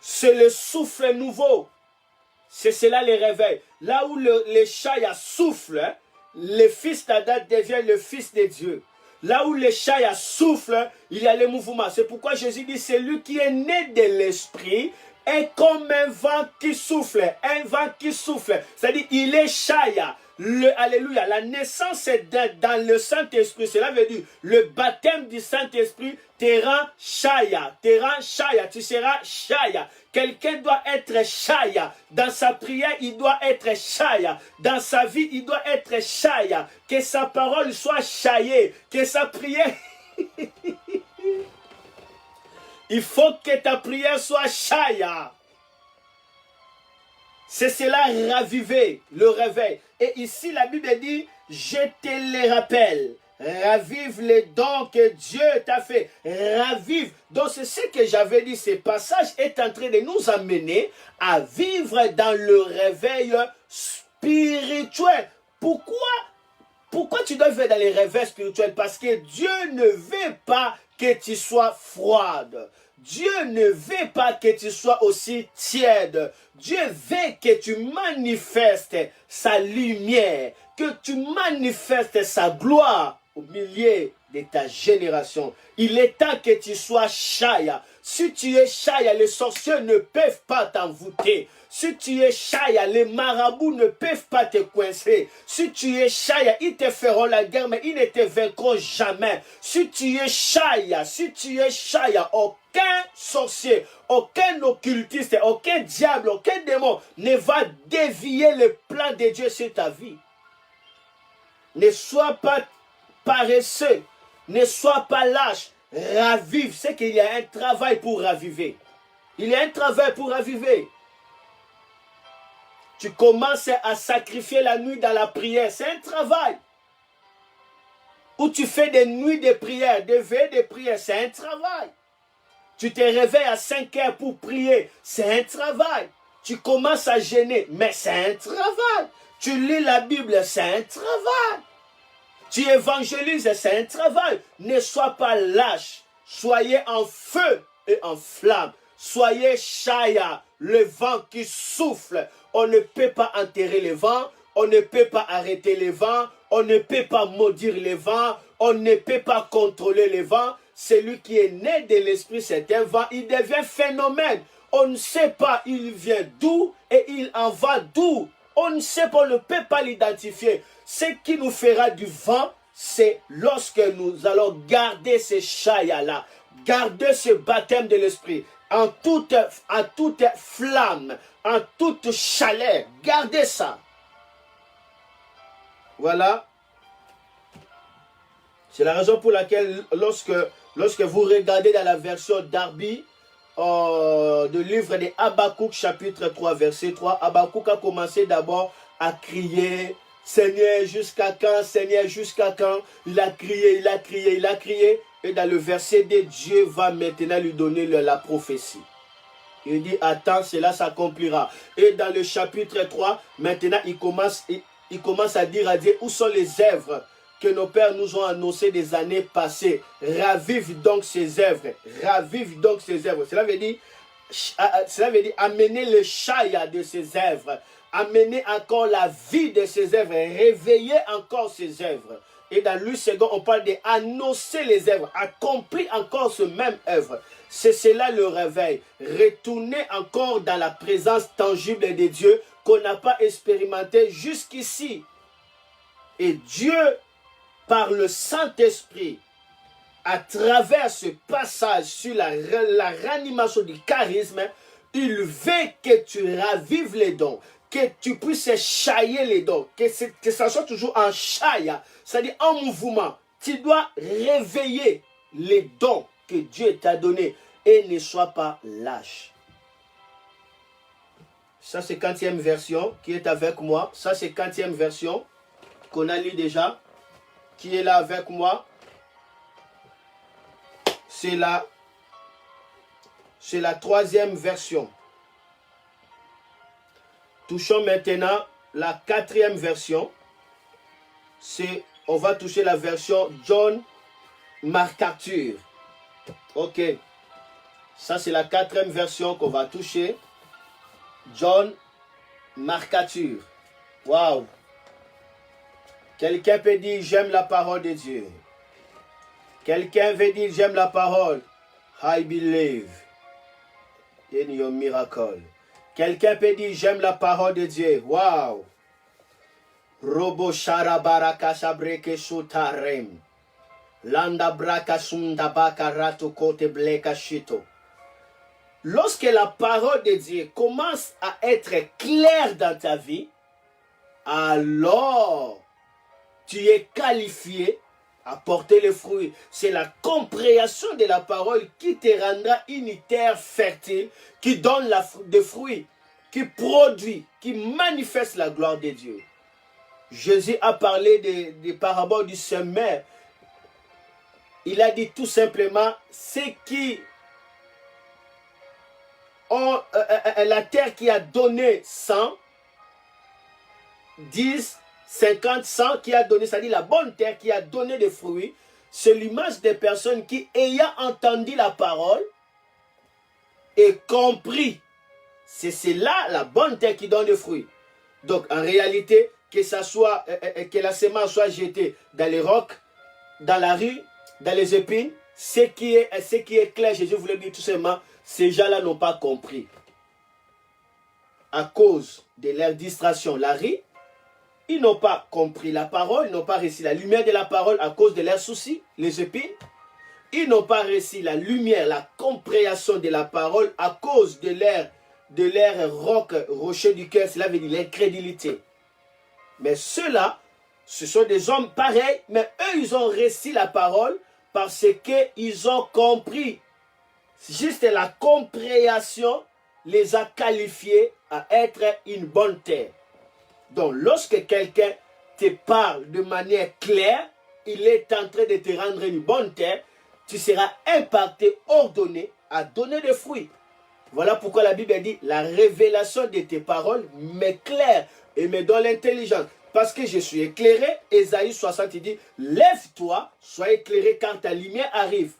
C'est le souffle nouveau. C'est cela le réveil. Là où le Shaya souffle, le fils d'Adam devient le fils de Dieu. Là où le Shaya souffle, il y a le mouvement. C'est pourquoi Jésus dit, celui qui est né de l'esprit est comme un vent qui souffle. Un vent qui souffle. C'est-à-dire, il est Shaya. Alléluia. La naissance est dans le Saint-Esprit. Cela veut dire, le baptême du Saint-Esprit te rend Shaya. Te rend Shaya. Tu seras Shaya. Quelqu'un doit être Shaya. Dans sa prière, il doit être Shaya. Dans sa vie, il doit être Shaya. Que sa parole soit Shayée. Que sa prière... Il faut que ta prière soit Shaya. C'est cela raviver, le réveil. Et ici, la Bible dit, je te les rappelle. Ravive les dons que Dieu t'a fait. Ravive. Donc, c'est ce que j'avais dit. Ce passage est en train de nous amener à vivre dans le réveil spirituel. Pourquoi tu dois vivre dans les réveils spirituels? Parce que Dieu ne veut pas que tu sois froide. Dieu ne veut pas que tu sois aussi tiède. Dieu veut que tu manifestes sa lumière, que tu manifestes sa gloire au milieu de ta génération. Il est temps que tu sois Shaya. Si tu es Shaya, les sorciers ne peuvent pas t'envoûter. Si tu es Shaya, les marabouts ne peuvent pas te coincer. Si tu es Shaya, ils te feront la guerre, mais ils ne te vaincront jamais. Si tu es Shaya, aucun sorcier, aucun occultiste, aucun diable, aucun démon ne va dévier le plan de Dieu sur ta vie. Ne sois pas paresseux, ne sois pas lâche. Ravive, c'est qu'il y a un travail pour raviver. Il y a un travail pour raviver. Tu commences à sacrifier la nuit dans la prière. C'est un travail. Ou tu fais des nuits de prière, des veillées de prière. C'est un travail. Tu te réveilles à 5 heures pour prier. C'est un travail. Tu commences à jeûner. Mais c'est un travail. Tu lis la Bible. C'est un travail. Tu évangélises. C'est un travail. Ne sois pas lâche. Soyez en feu et en flamme. Soyez Shaya, le vent qui souffle. On ne peut pas enterrer le vent, on ne peut pas arrêter le vent, on ne peut pas maudire le vent, on ne peut pas contrôler le vent. Celui qui est né de l'esprit, c'est un vent, il devient phénomène. On ne sait pas il vient d'où et il en va d'où. On ne sait pas, on ne peut pas l'identifier. Ce qui nous fera du vent, c'est lorsque nous allons garder ce Shaya-là, garder ce baptême de l'esprit. En toute flamme, en toute chaleur. Gardez ça. Voilà. C'est la raison pour laquelle lorsque vous regardez dans la version Darby, du livre de Habakkuk chapitre 3 verset 3, Habakkuk a commencé d'abord à crier, Seigneur jusqu'à quand, Seigneur jusqu'à quand? Il a crié, il a crié, il a crié. Et dans le verset 2, Dieu va maintenant lui donner la prophétie. Il dit, attends, cela s'accomplira. Et dans le chapitre 3, maintenant, il commence à dire à Dieu, où sont les œuvres que nos pères nous ont annoncées des années passées? Ravive donc ces œuvres. Ravive donc ces œuvres. Cela veut dire amener le Shaya de ces œuvres. Amener encore la vie de ces œuvres. Réveiller encore ces œuvres. Et dans Luc 2, on parle d'annoncer les œuvres, accomplir encore ce même œuvre. C'est cela le réveil. Retourner encore dans la présence tangible de Dieu qu'on n'a pas expérimenté jusqu'ici. Et Dieu, par le Saint-Esprit, à travers ce passage sur la réanimation du charisme, il veut que tu ravives les dons, que tu puisses chailler les dons, que ça soit toujours en chaya, c'est-à-dire en mouvement. Tu dois réveiller les dons que Dieu t'a donnés et ne sois pas lâche. Ça, c'est 40e version qui est avec moi. Ça, c'est 40e version qu'on a lu déjà, qui est là avec moi. c'est la troisième version. Touchons maintenant la quatrième version. On va toucher la version John MacArthur. Ok. Ça, c'est la quatrième version qu'on va toucher. John MacArthur. Waouh. Quelqu'un peut dire, j'aime la parole de Dieu. Quelqu'un veut dire, j'aime la parole. I believe in your miracle. Quelqu'un peut dire, j'aime la parole de Dieu. Waouh. Robo sharabaraka shabreke sutarem. Landa braka sundabaka rato kote bleka shito. Lorsque la parole de Dieu commence à être claire dans ta vie, alors tu es qualifié à porter les fruits. C'est la compréhension de la parole qui te rendra une terre fertile, qui donne des fruits, qui produit, qui manifeste la gloire de Dieu. Jésus a parlé des paraboles du semeur. Il a dit tout simplement, ceux qui ont la terre qui a donné 100, 10, 50, 100 qui a donné, c'est-à-dire la bonne terre qui a donné des fruits, c'est l'image des personnes qui, ayant entendu la parole et compris, c'est là la bonne terre qui donne des fruits. Donc en réalité, que la semence soit jetée dans les rocs, dans la rue, dans les épines, ce qui est clair, Jésus voulait dire tout simplement, ces gens-là n'ont pas compris. À cause de leur distraction, la rue, ils n'ont pas compris la parole, ils n'ont pas reçu la lumière de la parole à cause de leurs soucis, les épines. Ils n'ont pas reçu la lumière, la compréhension de la parole à cause de leur rocher du cœur, cela veut dire l'incrédulité. Mais ceux-là, ce sont des hommes pareils, mais eux, ils ont reçu la parole parce qu'ils ont compris. Juste la compréhension les a qualifiés à être une bonne terre. Donc, lorsque quelqu'un te parle de manière claire, il est en train de te rendre une bonne terre, tu seras impacté, ordonné à donner des fruits. Voilà pourquoi la Bible dit, la révélation de tes paroles m'éclaire et me donne l'intelligence. Parce que je suis éclairé, Ésaïe 60 il dit, lève-toi, sois éclairé quand ta lumière arrive.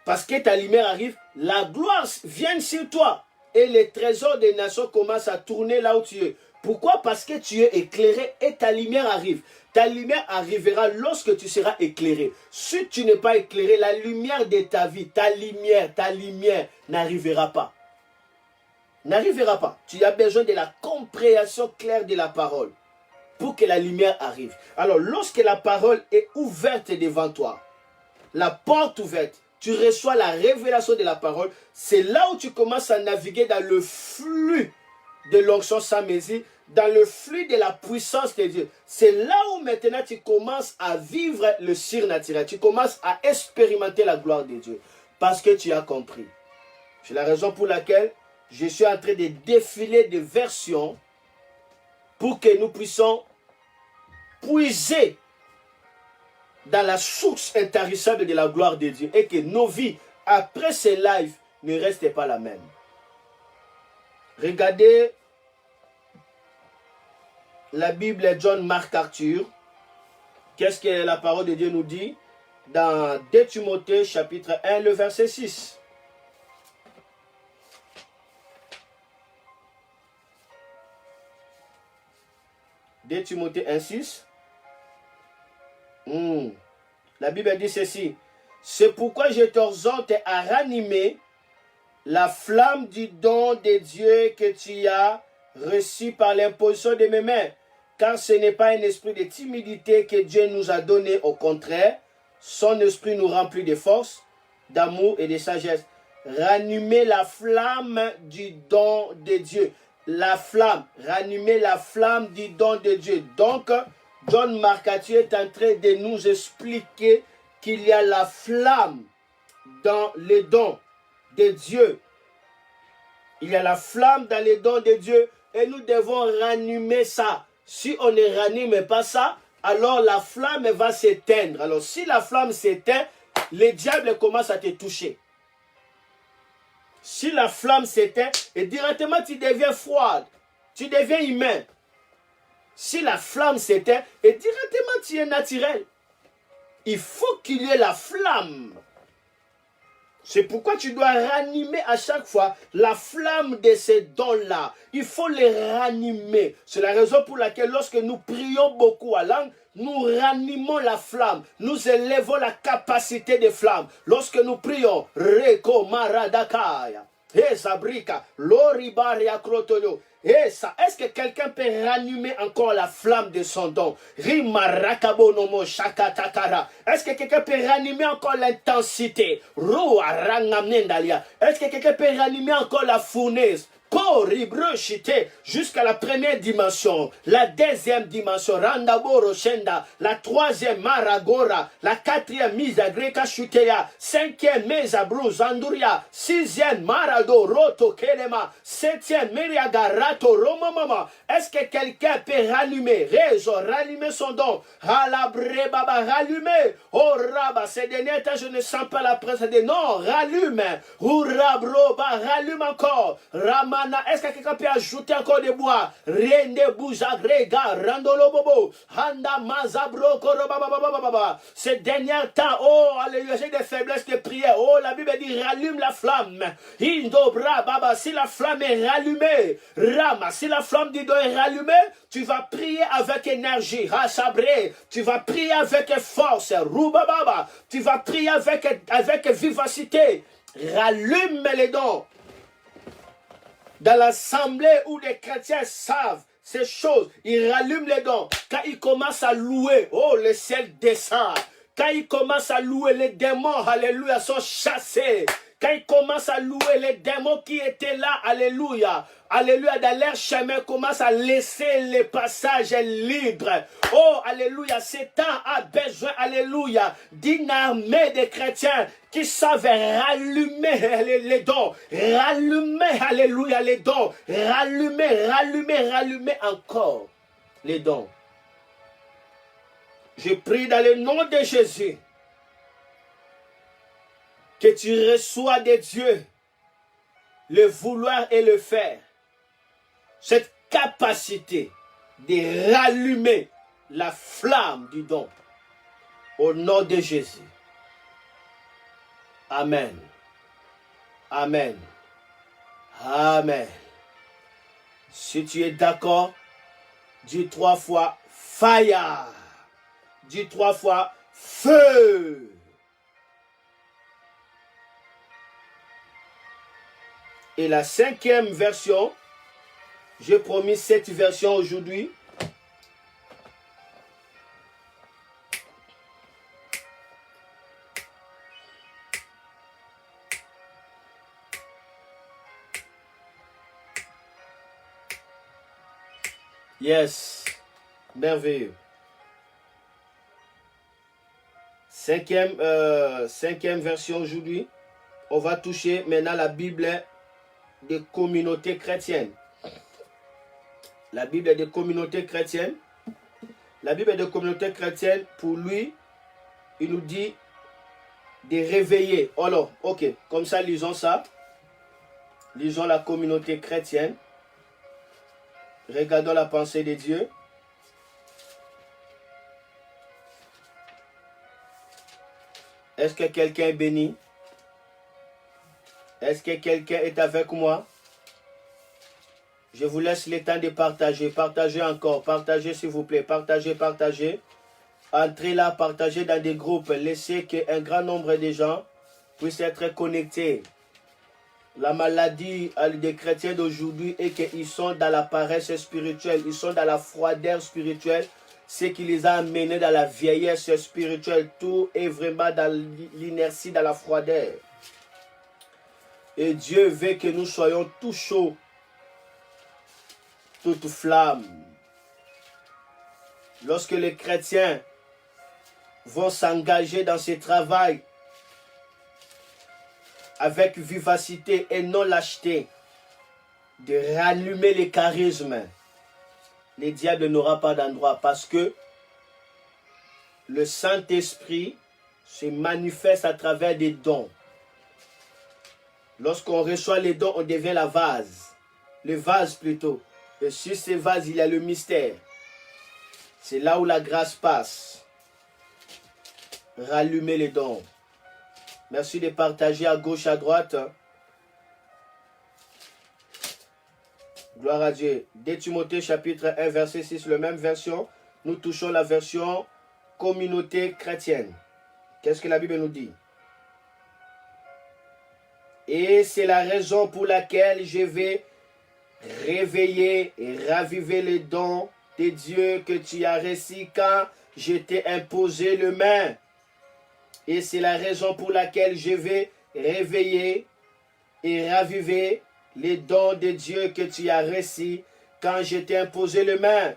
Parce que ta lumière arrive, la gloire vient sur toi. Et les trésors des nations commencent à tourner là où tu es. Pourquoi? Parce que tu es éclairé et ta lumière arrive. Ta lumière arrivera lorsque tu seras éclairé. Si tu n'es pas éclairé, la lumière de ta vie, ta lumière n'arrivera pas. N'arrivera pas. Tu as besoin de la compréhension claire de la parole pour que la lumière arrive. Alors, lorsque la parole est ouverte devant toi, la porte ouverte, tu reçois la révélation de la parole, c'est là où tu commences à naviguer dans le flux de l'onction sans mesure, dans le flux de la puissance de Dieu. C'est là où maintenant tu commences à vivre le surnaturel. Tu commences à expérimenter la gloire de Dieu. Parce que tu as compris. C'est la raison pour laquelle je suis en train de défiler des versions pour que nous puissions puiser dans la source intarissable de la gloire de Dieu et que nos vies, après ces lives, ne restent pas la même. Regardez la Bible John MacArthur. Qu'est-ce que la parole de Dieu nous dit? Dans 2 Timothée chapitre 1, le verset 6. Timothée 1, 6. La Bible dit ceci. C'est pourquoi je t'exhorte à ranimer la flamme du don de Dieu que tu as reçu par l'imposition de mes mains. Car ce n'est pas un esprit de timidité que Dieu nous a donné. Au contraire, son esprit nous remplit de force, d'amour et de sagesse. Ranimer la flamme du don de Dieu. La flamme, ranimer la flamme du don de Dieu. Donc, John MacArthur est en train de nous expliquer qu'il y a la flamme dans les dons de Dieu. Il y a la flamme dans les dons de Dieu et nous devons ranimer ça. Si on ne ranime pas ça, alors la flamme va s'éteindre. Alors si la flamme s'éteint, le diable commence à te toucher. Si la flamme s'éteint, et directement tu deviens froide, tu deviens humain. Si la flamme s'éteint, et directement tu es naturel. Il faut qu'il y ait la flamme. C'est pourquoi tu dois ranimer à chaque fois la flamme de ces dons-là. Il faut les ranimer. C'est la raison pour laquelle lorsque nous prions beaucoup à langue, nous ranimons la flamme. Nous élevons la capacité de flamme. Lorsque nous prions, Reko Maradakaya, Esabrika, Loribaria Krotolo. Est-ce que quelqu'un peut ranimer encore la flamme de son don? Est-ce que quelqu'un peut ranimer encore l'intensité? Est-ce que quelqu'un peut ranimer encore la fournaise? Jusqu'à la première dimension, la deuxième dimension, Randaboro Shenda, la troisième Maragora, la quatrième Misa Greka Shuteya, cinquième Mesa Bruz Anduria, sixième Marado Roto Kelema, septième Miriagarato Romamama. Est-ce que quelqu'un peut rallumer, rallumer son don? Halabre Baba, rallumer. Oh Rabba, ces derniers temps, je ne sens pas la présence de non, rallume. Hurabroba, rallume encore. Rama. Est-ce que quelqu'un peut ajouter encore des bois? Rende bouzagrega, randolo bobo, handa mazabro korobababababa. Ces derniers temps, oh, alléluia, j'ai des faiblesses de prière. Oh, la Bible dit rallume la flamme. Indobra baba, si la flamme est rallumée, Rama, si la flamme du don est rallumée, tu vas prier avec énergie. Rasabré, tu vas prier avec force. Roubababa, tu vas prier avec vivacité. Rallume les dons. Dans l'assemblée où les chrétiens savent ces choses, ils rallument les dons. Quand ils commencent à louer, oh, le ciel descend. Quand ils commencent à louer, les démons, alléluia, sont chassés. Quand ils commencent à louer, les démons qui étaient là, alléluia, alléluia, dans leur chemin, commencent à laisser les passages libres. Oh, alléluia, cet temps a besoin, alléluia, d'une armée de chrétiens qui savent rallumer les dons, rallumer, alléluia, les dons, rallumer encore les dons. Je prie dans le nom de Jésus que tu reçois de Dieu le vouloir et le faire. Cette capacité de rallumer la flamme du don. Au nom de Jésus. Amen. Amen. Amen. Si tu es d'accord, dis 3 fois fire. Dis 3 fois feu. Et la 5e version, j'ai promis cette version aujourd'hui. Yes, merveilleux. 5e version aujourd'hui. On va toucher maintenant la Bible des communautés chrétiennes. La Bible des communautés chrétiennes. La Bible des communautés chrétiennes, pour lui, il nous dit de réveiller. Alors, ok, comme ça, lisons ça. Lisons la communauté chrétienne. Regardons la pensée de Dieu. Est-ce que quelqu'un est béni? Est-ce que quelqu'un est avec moi? Je vous laisse le temps de partager. Partagez encore. Partagez s'il vous plaît. Partagez, partagez. Entrez là, partagez dans des groupes. Laissez qu'un grand nombre de gens puissent être connectés. La maladie des chrétiens d'aujourd'hui est qu'ils sont dans la paresse spirituelle. Ils sont dans la froideur spirituelle. Ce qui les a amenés dans la vieillesse spirituelle. Tout est vraiment dans l'inertie, dans la froideur. Et Dieu veut que nous soyons tout chauds, toute flamme. Lorsque les chrétiens vont s'engager dans ce travail avec vivacité et non lâcheté, de rallumer les charismes, le diable n'aura pas d'endroit parce que le Saint-Esprit se manifeste à travers des dons. Lorsqu'on reçoit les dons, on devient la vase. Le vase plutôt. Et sur ces vases, il y a le mystère. C'est là où la grâce passe. Rallumer les dons. Merci de partager à gauche, à droite. Gloire à Dieu. 2 Timothée chapitre 1 verset 6, la même version. Nous touchons la version communauté chrétienne. Qu'est-ce que la Bible nous dit? Et c'est la raison pour laquelle je vais réveiller et raviver les dons de Dieu que tu as reçus quand je t'ai imposé le main. Et c'est la raison pour laquelle je vais réveiller et raviver les dons de Dieu que tu as reçus quand je t'ai imposé le main.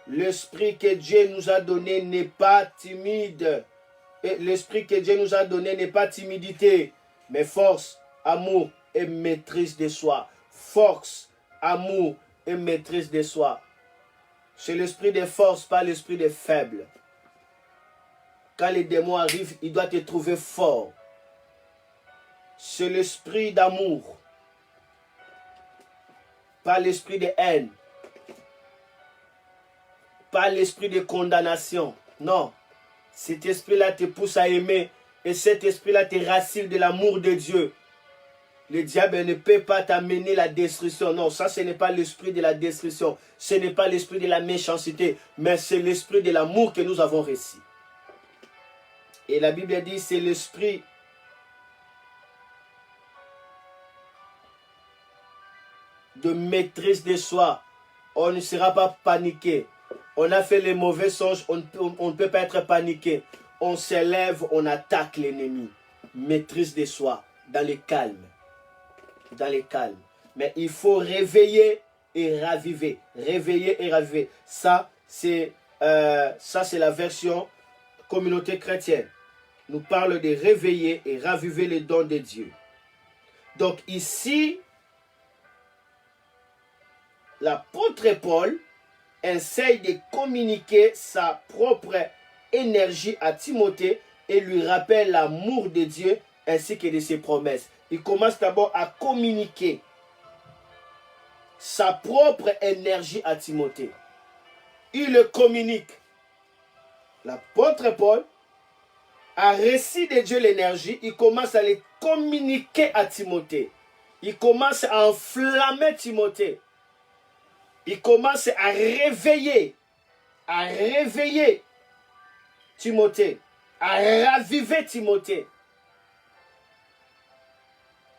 L'esprit que Dieu nous a donné n'est pas timide. L'esprit que Dieu nous a donné n'est pas timidité, mais force, amour et maîtrise de soi. Force, amour et maîtrise de soi. C'est l'esprit de force, pas l'esprit de faible. Quand les démons arrivent, il doit te trouver fort. C'est l'esprit d'amour, pas l'esprit de haine, pas l'esprit de condamnation. Non, cet esprit-là te pousse à aimer et cet esprit-là te rassure de l'amour de Dieu. Le diable ne peut pas t'amener la destruction. Non, ça ce n'est pas l'esprit de la destruction. Ce n'est pas l'esprit de la méchanceté, mais c'est l'esprit de l'amour que nous avons reçu. Et la Bible dit, c'est l'esprit de maîtrise de soi. On ne sera pas paniqué. On a fait les mauvais songes, on ne peut pas être paniqué. On s'élève, on attaque l'ennemi. Maîtrise de soi, dans le calme. Dans le calme. Mais il faut réveiller et raviver. Réveiller et raviver. Ça, c'est la version communauté chrétienne. Nous parle de réveiller et raviver les dons de Dieu. Donc ici, l'apôtre Paul essaye de communiquer sa propre énergie à Timothée et lui rappelle l'amour de Dieu ainsi que de ses promesses. Il commence d'abord à communiquer sa propre énergie à Timothée. Il le communique. L'apôtre Paul a reçu de Dieu l'énergie, il commence à le communiquer à Timothée. Il commence à enflammer Timothée. Il commence à réveiller Timothée, à raviver Timothée.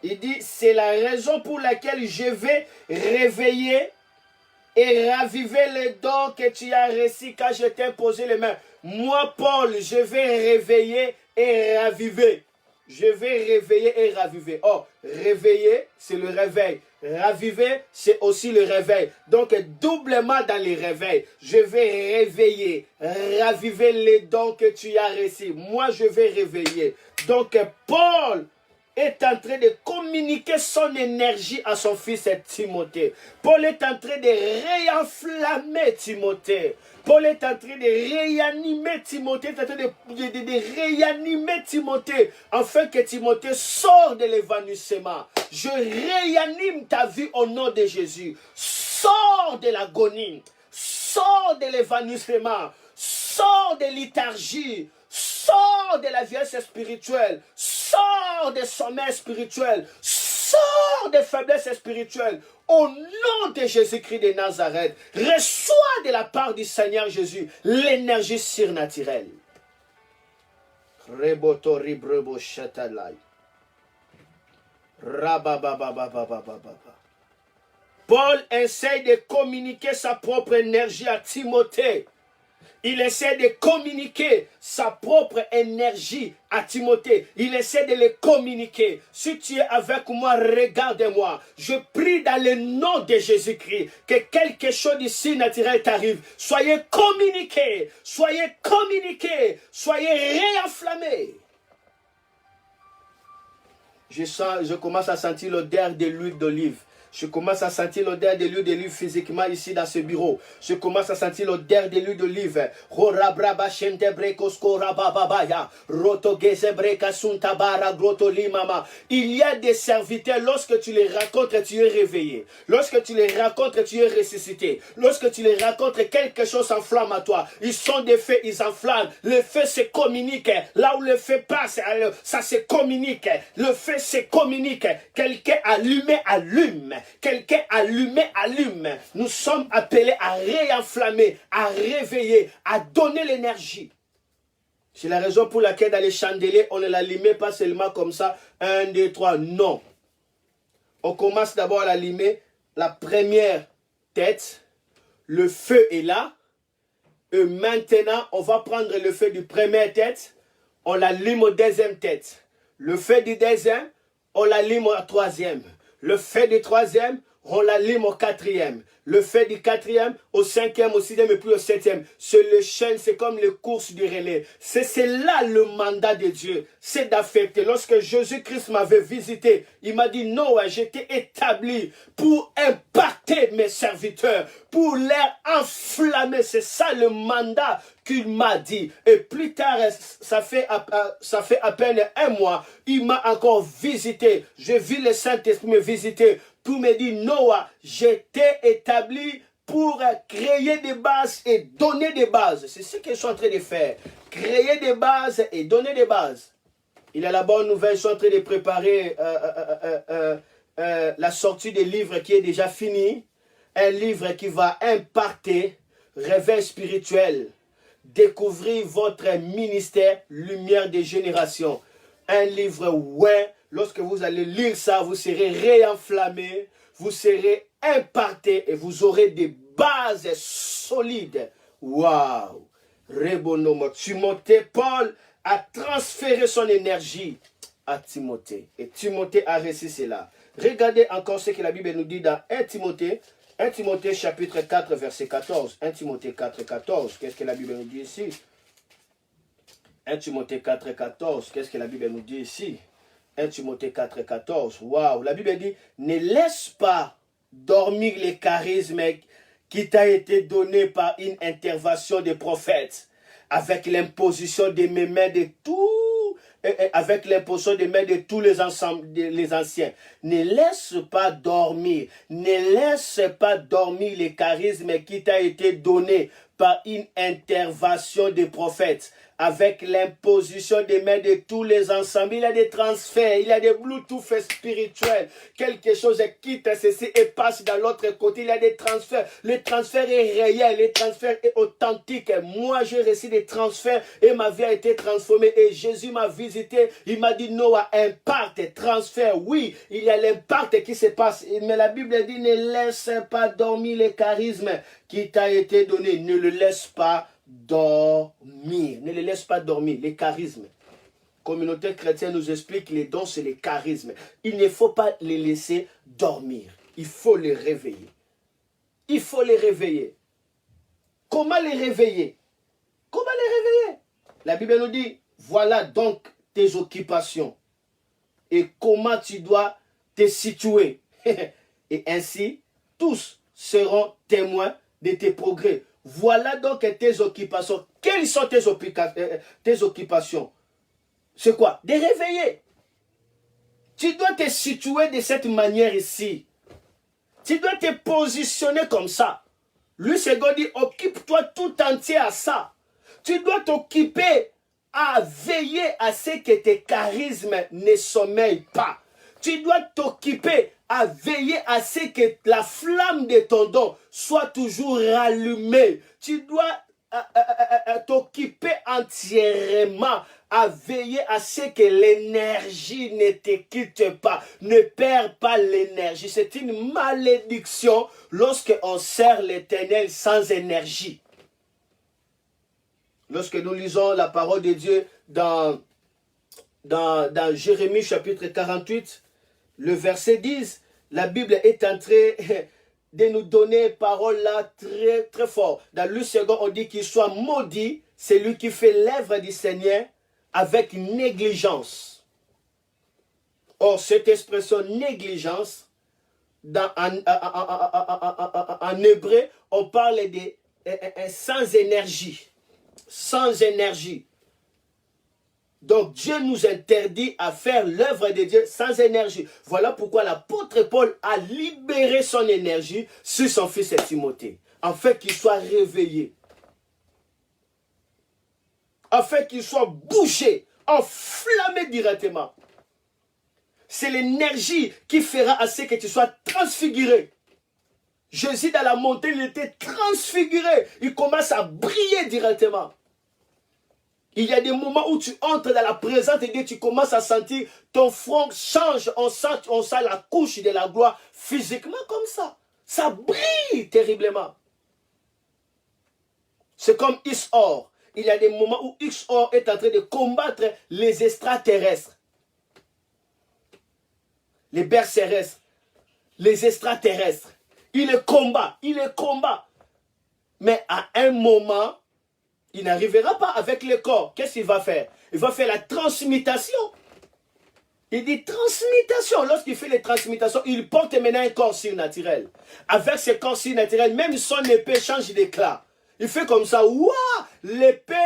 Il dit, c'est la raison pour laquelle je vais réveiller et raviver les dons que tu as reçus quand je t'ai imposé les mains. Moi, Paul, je vais réveiller et raviver. Je vais réveiller et raviver. Oh, réveiller, c'est le réveil. Raviver, c'est aussi le réveil. Donc, doublement dans les réveils. Je vais réveiller, raviver les dons que tu as reçus. Moi, je vais réveiller. Donc, Paul est en train de communiquer son énergie à son fils Timothée. Paul est en train de réenflammer Timothée. Paul est en train de réanimer Timothée, est en train de réanimer Timothée, afin que Timothée sorte de l'évanouissement. Je réanime ta vie au nom de Jésus. Sors de l'agonie, sors de l'évanouissement, sors de léthargie, sors de la vieillesse spirituelle, sors des sommeils spirituels, sors des faiblesses spirituelles. Au nom de Jésus-Christ de Nazareth, reçois de la part du Seigneur Jésus l'énergie surnaturelle. Paul essaie de communiquer sa propre énergie à Timothée. Il essaie de communiquer sa propre énergie à Timothée. Il essaie de le communiquer. Si tu es avec moi, regarde-moi. Je prie dans le nom de Jésus-Christ que quelque chose d'ici naturel t'arrive. Soyez communiqués. Soyez communiqués. Soyez réenflammés. Je commence à sentir l'odeur de l'huile d'olive. Je commence à sentir l'odeur de l'huile d'olive physiquement ici dans ce bureau. Je commence à sentir l'odeur de l'huile d'olive. Il y a des serviteurs, lorsque tu les rencontres, tu es réveillé. Lorsque tu les rencontres, tu es ressuscité. Lorsque tu les rencontres, quelque chose s'enflamme à toi. Ils sont des feux, ils enflamment. Le feu se communique. Là où le feu passe, ça se communique. Le feu se communique. Quelqu'un allumé, allume. Quelqu'un allumé, allume. Nous sommes appelés à réenflammer, à réveiller, à donner l'énergie. C'est la raison pour laquelle dans les chandeliers, on ne l'allumait pas seulement comme ça. 1, 2, 3, non. On commence d'abord à l'allumer. La première tête, le feu est là. Et maintenant, on va prendre le feu du première tête. On l'allume au deuxième tête. Le feu du deuxième, on l'allume au troisième. Le feu du troisième, on l'allume au quatrième. Le feu du quatrième, au cinquième, au sixième et puis au septième. C'est le chaîne, c'est comme les courses du relais. C'est là le mandat de Dieu. C'est d'affecter. Lorsque Jésus-Christ m'avait visité, il m'a dit, non, j'étais établi pour impacter mes serviteurs, pour les enflammer. C'est ça le mandat qu'il m'a dit. Et plus tard, ça fait à peine 1 mois, il m'a encore visité. J'ai vu le Saint-Esprit me visiter pour me dire, Noah, j'étais établi pour créer des bases et donner des bases. C'est ce que je suis en train de faire. Créer des bases et donner des bases. Il a la bonne nouvelle, je suis en train de préparer la sortie des livres qui est déjà finie. Un livre qui va impacter, réveil spirituel. Découvrir votre ministère, lumière des générations. Un livre, ouais. Lorsque vous allez lire ça, vous serez réenflammé, vous serez impacté et vous aurez des bases solides. Waouh! Rebonomo. Timothée, Paul a transféré son énergie à Timothée. Et Timothée a reçu cela. Regardez encore ce que la Bible nous dit dans 1 Timothée. 1 Timothée chapitre 4 verset 14. 1 Timothée 4, 14. Qu'est-ce que la Bible nous dit ici? 1 Timothée 4, 14. Qu'est-ce que la Bible nous dit ici? 1 Timothée 4, 14. Waouh! La Bible dit, ne laisse pas dormir les charismes qui t'a été donné par une intervention des prophètes, avec l'imposition des mains de tous, avec l'imposition des mains de tous les anciens. Ne laisse pas dormir, ne laisse pas dormir les charismes qui t'a été donné par une intervention des prophètes, avec l'imposition des mains de tous les ensembles. Il y a des transferts, il y a des Bluetooth spirituels. Quelque chose quitte ceci et passe dans l'autre côté. Il y a des transferts. Le transfert est réel, le transfert est authentique. Moi, j'ai reçu des transferts et ma vie a été transformée. Et Jésus m'a visité. Il m'a dit, Noah, impact, transfert. Oui, il y a l'impact qui se passe. Mais la Bible dit, ne laisse pas dormir les charismes qui t'a été donné. Ne le laisse pas dormir. Ne les laisse pas dormir. Les charismes. Communauté chrétienne nous explique que les dons, c'est les charismes. Il ne faut pas les laisser dormir. Il faut les réveiller. Il faut les réveiller. Comment les réveiller? Comment les réveiller? La Bible nous dit, voilà donc tes occupations et comment tu dois te situer. Et ainsi, tous seront témoins de tes progrès. Voilà donc tes occupations. Quelles sont tes occupations? C'est quoi? De réveiller. Tu dois te situer de cette manière ici. Tu dois te positionner comme ça. Lui, c'est God dit, occupe-toi tout entier à ça. Tu dois t'occuper à veiller à ce que tes charismes ne sommeillent pas. Tu dois t'occuper à veiller à ce que la flamme de ton don soit toujours rallumée. Tu dois t'occuper entièrement à veiller à ce que l'énergie ne te quitte pas. Ne perds pas l'énergie. C'est une malédiction lorsqu'on sert l'Éternel sans énergie. Lorsque nous lisons la parole de Dieu dans Jérémie chapitre 48, le verset 10, la Bible est en train de nous donner parole là très très fort. Dans le second, on dit qu'il soit maudit, c'est lui qui fait l'œuvre du Seigneur avec négligence. Or, cette expression négligence en hébreu, on parle de sans énergie. Sans énergie. Donc Dieu nous interdit à faire l'œuvre de Dieu sans énergie. Voilà pourquoi l'apôtre Paul a libéré son énergie sur son fils Timothée, afin qu'il soit réveillé, afin qu'il soit bouché, enflammé directement. C'est l'énergie qui fera à ce que tu sois transfiguré. Jésus dans la montée, il était transfiguré. Il commence à briller directement. Il y a des moments où tu entres dans la présence de Dieu, tu commences à sentir ton front change. On sent la couche de la gloire physiquement comme ça. Ça brille terriblement. C'est comme Isor. Il y a des moments où Isor est en train de combattre les extraterrestres. Les berserkers, les extraterrestres. Il les combat. Mais à un moment, il n'arrivera pas avec le corps. Qu'est-ce qu'il va faire? Il va faire la transmutation. Il dit transmutation. Lorsqu'il fait les transmutations, il porte maintenant un corps surnaturel. Avec ce corps surnaturel, même son épée change d'éclat. Il fait comme ça. Waouh! L'épée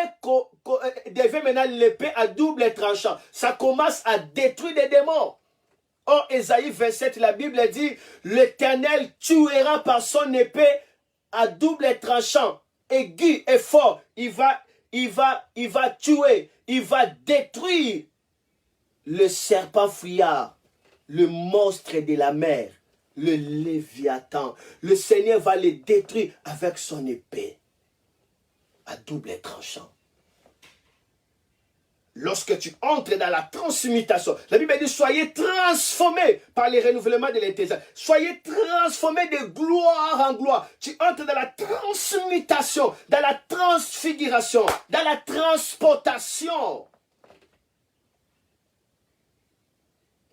devient maintenant l'épée à double tranchant. Ça commence à détruire des démons. Or, Ésaïe 27, la Bible dit, l'Éternel tuera par son épée à double tranchant, aigu et fort. Il va tuer, il va détruire le serpent fuyard, le monstre de la mer, le Léviathan. Le Seigneur va le détruire avec son épée à double tranchant. Lorsque tu entres dans la transmutation, la Bible dit, soyez transformés par les renouvellements de l'intérieur. Soyez transformés de gloire en gloire. Tu entres dans la transmutation, dans la transfiguration, dans la transportation.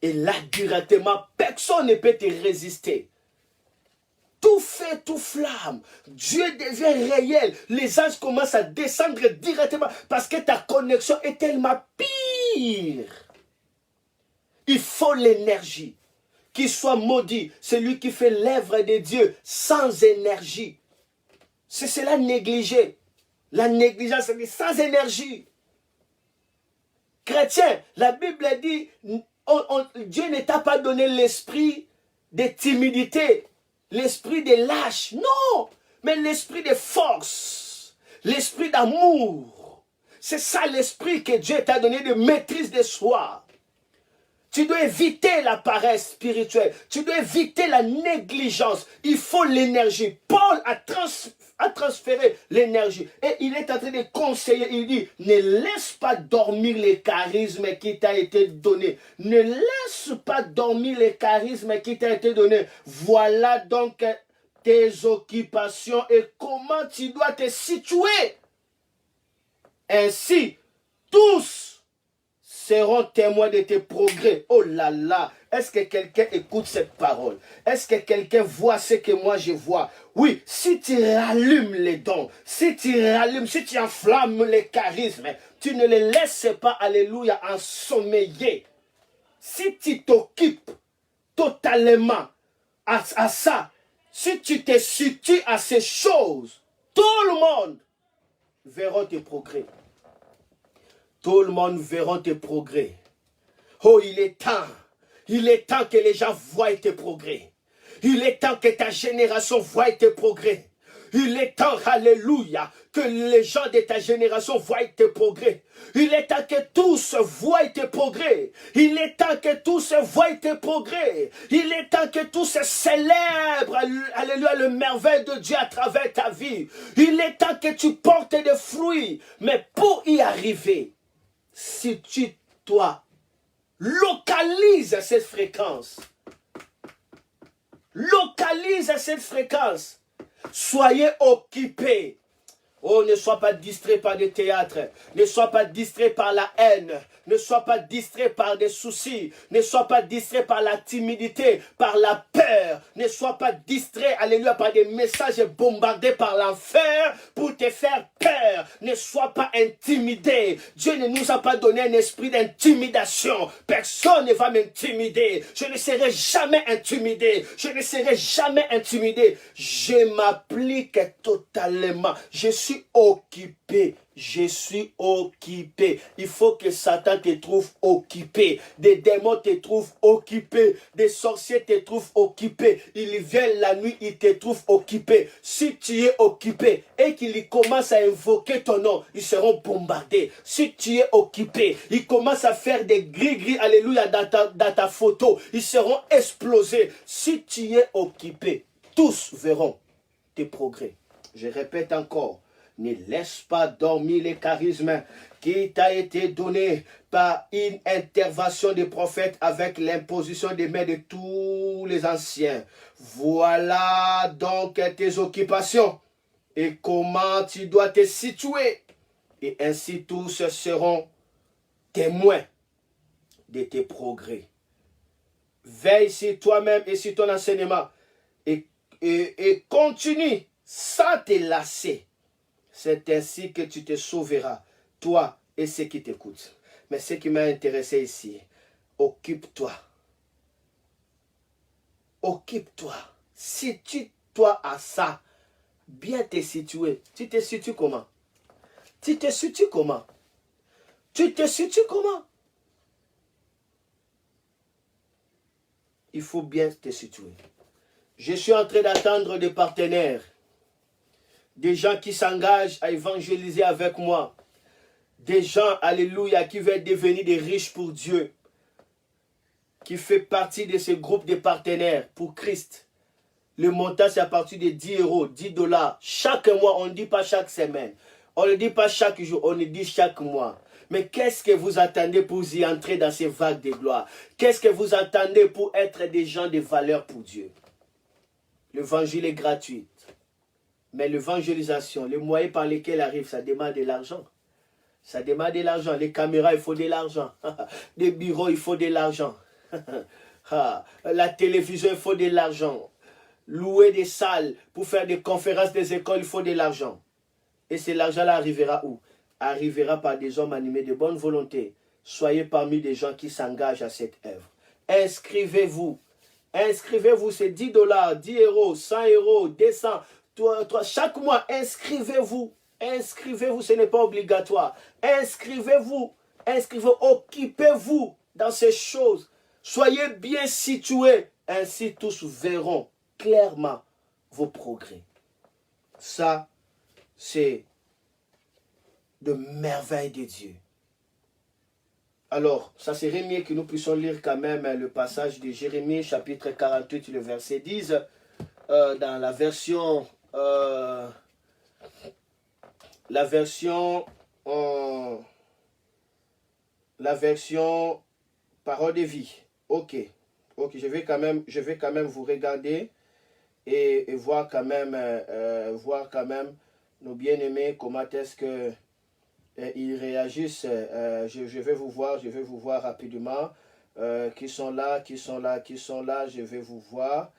Et là, directement, personne ne peut te résister. Tout feu, tout flamme. Dieu devient réel. Les anges commencent à descendre directement parce que ta connexion est tellement pire. Il faut l'énergie. Qu'il soit maudit, celui qui fait l'œuvre de Dieu sans énergie. C'est cela négligé. La négligence, c'est sans énergie. Chrétien, la Bible dit, Dieu ne t'a pas donné l'esprit de timidité. L'esprit de lâche, non, mais l'esprit de force, l'esprit d'amour. C'est ça l'esprit que Dieu t'a donné de maîtrise de soi. Tu dois éviter la paresse spirituelle, tu dois éviter la négligence. Il faut l'énergie. Paul a transféré l'énergie et il est en train de conseiller. Il dit, ne laisse pas dormir les charismes qui t'a été donné. Ne laisse pas dormir les charismes qui t'a été donné. Voilà donc tes occupations et comment tu dois te situer. Ainsi, tous seront témoins de tes progrès. Oh là là, est-ce que quelqu'un écoute cette parole? Est-ce que quelqu'un voit ce que moi je vois? Oui, si tu rallumes les dons, si tu enflammes les charismes, tu ne les laisses pas, alléluia, ensommeiller. Si tu t'occupes totalement à ça, si tu te situes à ces choses, tout le monde verra tes progrès. Tout le monde verra tes progrès. Oh, il est temps que les gens voient tes progrès. Il est temps que ta génération voie tes progrès. Il est temps, alléluia, que les gens de ta génération voient tes progrès. Il est temps que tous voient tes progrès. Il est temps que tous voient tes progrès. Il est temps que tous célèbrent, alléluia, le merveille de Dieu à travers ta vie. Il est temps que tu portes des fruits. Mais pour y arriver, si toi, localise cette fréquence. Localise cette fréquence. Soyez occupés. Oh, ne sois pas distrait par des théâtres. Ne sois pas distrait par la haine. Ne sois pas distrait par des soucis. Ne sois pas distrait par la timidité, par la peur. Ne sois pas distrait, alléluia, par des messages bombardés par l'enfer pour te faire peur. Ne sois pas intimidé. Dieu ne nous a pas donné un esprit d'intimidation. Personne ne va m'intimider. Je ne serai jamais intimidé. Je ne serai jamais intimidé. Je m'applique totalement. Je suis occupé. Je suis occupé. Il faut que Satan te trouve occupé. Des démons te trouvent occupé. Des sorciers te trouvent occupé. Ils viennent la nuit, ils te trouvent occupé. Si tu es occupé et qu'ils commencent à invoquer ton nom, ils seront bombardés. Si tu es occupé, ils commencent à faire des gris-gris, alléluia, dans ta photo. Ils seront explosés. Si tu es occupé, tous verront tes progrès. Je répète encore. Ne laisse pas dormir les charismes qui t'a été donné par une intervention des prophètes avec l'imposition des mains de tous les anciens. Voilà donc tes occupations et comment tu dois te situer. Et ainsi tous seront témoins de tes progrès. Veille sur toi-même et sur ton enseignement et continue sans te lasser. C'est ainsi que tu te sauveras, toi et ceux qui t'écoutent. Mais ce qui m'a intéressé ici, occupe-toi. Occupe-toi. Situe-toi à ça. Bien te situer. Tu te situes comment? Tu te situes comment? Tu te situes comment? Il faut bien te situer. Je suis en train d'attendre des partenaires. Des gens qui s'engagent à évangéliser avec moi. Des gens, alléluia, qui veulent devenir des riches pour Dieu. Qui fait partie de ce groupe de partenaires pour Christ. Le montant, c'est à partir de 10 euros, 10 dollars. Chaque mois, on ne dit pas chaque semaine. On ne dit pas chaque jour, on le dit chaque mois. Mais qu'est-ce que vous attendez pour y entrer dans ces vagues de gloire? Qu'est-ce que vous attendez pour être des gens de valeur pour Dieu? L'évangile est gratuit. Mais l'évangélisation, les moyens par lesquels arrive, ça demande de l'argent. Ça demande de l'argent. Les caméras, il faut de l'argent. Les bureaux, il faut de l'argent. La télévision, il faut de l'argent. Louer des salles pour faire des conférences des écoles, il faut de l'argent. Et cet argent-là arrivera où? Arrivera par des hommes animés de bonne volonté. Soyez parmi des gens qui s'engagent à cette œuvre. Inscrivez-vous. Inscrivez-vous, c'est 10 dollars, 10 euros, 100 euros, 200. Chaque mois, inscrivez-vous. Inscrivez-vous, ce n'est pas obligatoire. Inscrivez-vous. Inscrivez-vous. Occupez-vous dans ces choses. Soyez bien situés. Ainsi, tous verront clairement vos progrès. Ça, c'est de merveille de Dieu. Alors, ça serait mieux que nous puissions lire quand même le passage de Jérémie, chapitre 48, le verset 10, dans la version parole de vie. Ok, je vais quand même vous regarder et voir quand même nos bien-aimés, comment est-ce que ils réagissent. Je vais vous voir rapidement. Qui sont là, je vais vous voir.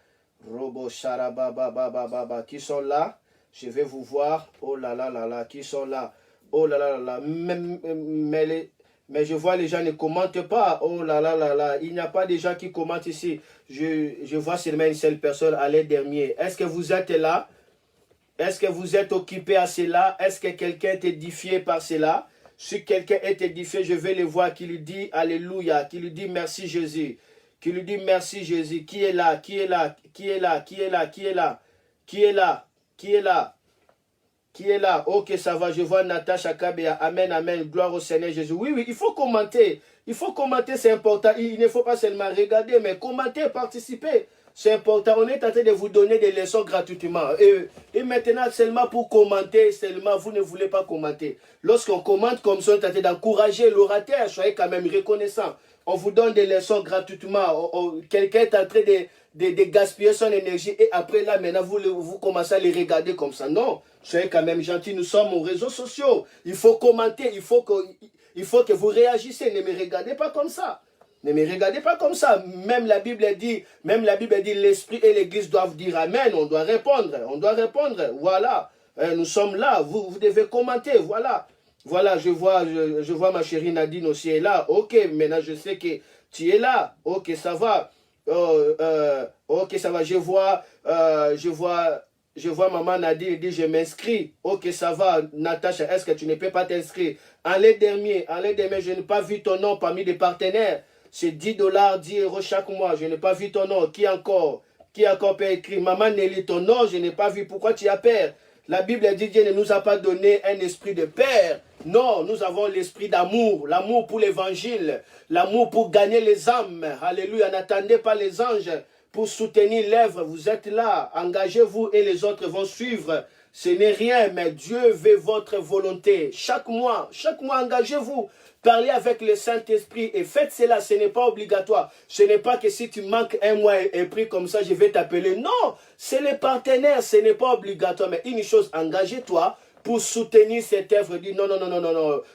Robo Sharababa, qui sont là, je vais vous voir. Oh là là là là, qui sont là. Oh là là là là, mais je vois les gens ne commentent pas. Oh là là là là, il n'y a pas de gens qui commentent ici. Je vois seulement une seule personne à l'aide dernier. Est-ce que vous êtes là? Est-ce que vous êtes occupé à cela? Est-ce que quelqu'un est édifié par cela? Si quelqu'un est édifié, je vais le voir qui lui dit Alléluia, qui lui dit merci Jésus. Qui lui dit merci Jésus. Qui est là? Qui est là? Qui est là? Qui est là? Qui est là? Qui est là? Qui est là? Qui est là? Ok, ça va. Je vois Natacha Kabea. Amen, amen. Gloire au Seigneur Jésus. Oui, oui, il faut commenter. Il faut commenter, c'est important. Il ne faut pas seulement regarder, mais commenter, participer. C'est important. On est en train de vous donner des leçons gratuitement. Et maintenant, seulement pour commenter, seulement vous ne voulez pas commenter. Lorsqu'on commente comme ça, on est en train d'encourager l'orateur. Soyez quand même reconnaissant. On vous donne des leçons gratuitement. Quelqu'un est en train de gaspiller son énergie. Et après là, maintenant, vous commencez à les regarder comme ça. Non, soyez quand même gentil. Nous sommes aux réseaux sociaux. Il faut commenter. Il faut que vous réagissez. Ne me regardez pas comme ça. Ne me regardez pas comme ça. Même la Bible dit, l'Esprit et l'Église doivent dire Amen. On doit répondre. On doit répondre. Voilà. Nous sommes là. Vous devez commenter. Voilà. Voilà, je vois ma chérie Nadine aussi est là. Ok, maintenant je sais que tu es là. Ok, ça va. Ok, ça va. Je vois maman Nadine dit je m'inscris. Ok, ça va. Natacha, est-ce que tu ne peux pas t'inscrire? En l'an dernier, je n'ai pas vu ton nom parmi les partenaires. C'est 10 $, 10 € chaque mois. Je n'ai pas vu ton nom. Qui encore peut écrire? Maman Nelly, ton nom, je n'ai pas vu. Pourquoi tu as peur? La Bible dit Dieu ne nous a pas donné un esprit de peur. Non, nous avons l'esprit d'amour. L'amour pour l'évangile. L'amour pour gagner les âmes. Alléluia. N'attendez pas les anges pour soutenir l'œuvre. Vous êtes là. Engagez-vous et les autres vont suivre. Ce n'est rien, mais Dieu veut votre volonté. Chaque mois, engagez-vous. Parlez avec le Saint-Esprit et faites cela. Ce n'est pas obligatoire. Ce n'est pas que si tu manques un mois et pris comme ça, je vais t'appeler. Non, c'est les partenaires. Ce n'est pas obligatoire. Mais une chose, engagez-toi pour soutenir cette œuvre. Dis non.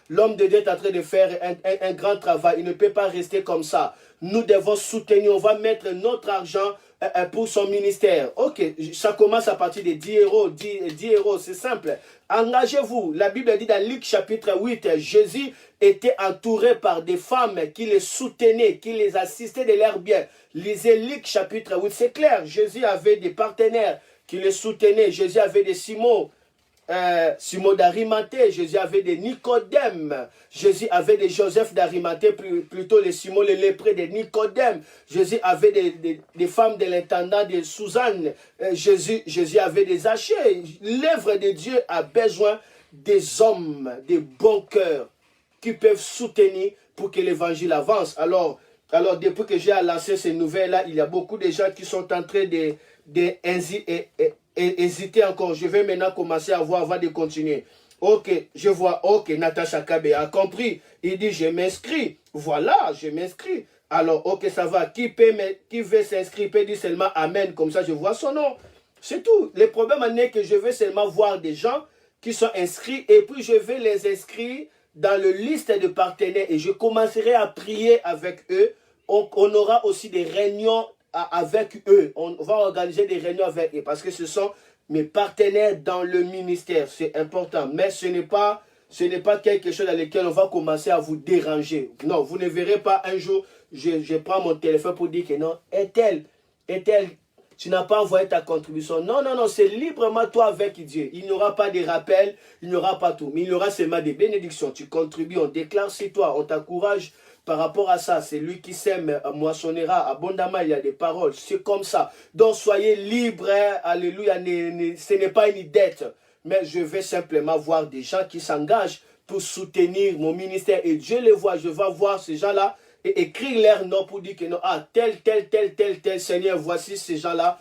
L'homme de Dieu est en train de faire un grand travail. Il ne peut pas rester comme ça. Nous devons soutenir. On va mettre notre argent pour son ministère. Ok, ça commence à partir de 10 €. 10 €, c'est simple. Engagez-vous. La Bible dit dans Luc chapitre 8, Jésus était entouré par des femmes qui les soutenaient, qui les assistaient de leur bien. Lisez Luc chapitre 8, c'est clair. Jésus avait des partenaires qui les soutenaient. Jésus avait des Simon d'Arimathée, Jésus avait des Nicodème, Jésus avait des Joseph d'Arimathée, plutôt les Simon, les lépreux de Nicodème, Jésus avait des femmes de l'intendant de Suzanne, Jésus avait des Zachée. L'œuvre de Dieu a besoin des hommes, des bons cœurs qui peuvent soutenir pour que l'évangile avance. Alors depuis que j'ai lancé ces nouvelles-là, il y a beaucoup de gens qui sont en train hésiter encore. Je vais maintenant commencer à voir avant de continuer. Ok, je vois, ok, Natacha Kabe a compris. Il dit, je m'inscris. Voilà, je m'inscris. Alors, ok, ça va. Qui veut s'inscrire peut dire seulement Amen. Comme ça, je vois son nom. C'est tout. Le problème est que je veux seulement voir des gens qui sont inscrits et puis je vais les inscrire dans le liste de partenaires et je commencerai à prier avec eux. On aura aussi des réunions avec eux. On va organiser des réunions avec eux parce que ce sont mes partenaires dans le ministère. C'est important. Mais ce n'est pas quelque chose dans lequel on va commencer à vous déranger. Non, vous ne verrez pas un jour, je prends mon téléphone pour dire que non, est-elle, tu n'as pas envoyé ta contribution. Non, c'est librement toi avec Dieu. Il n'y aura pas de rappel, il n'y aura pas tout. Mais il y aura seulement des bénédictions. Tu contribues, on déclare sur toi, on t'encourage. Par rapport à ça, c'est lui qui sème, moissonnera abondamment, il y a des paroles, c'est comme ça. Donc soyez libres, alléluia, ce n'est pas une dette, mais je vais simplement voir des gens qui s'engagent pour soutenir mon ministère et Dieu les voit, je vais voir ces gens-là et écrire leur nom pour dire que non, tel, Seigneur, voici ces gens-là,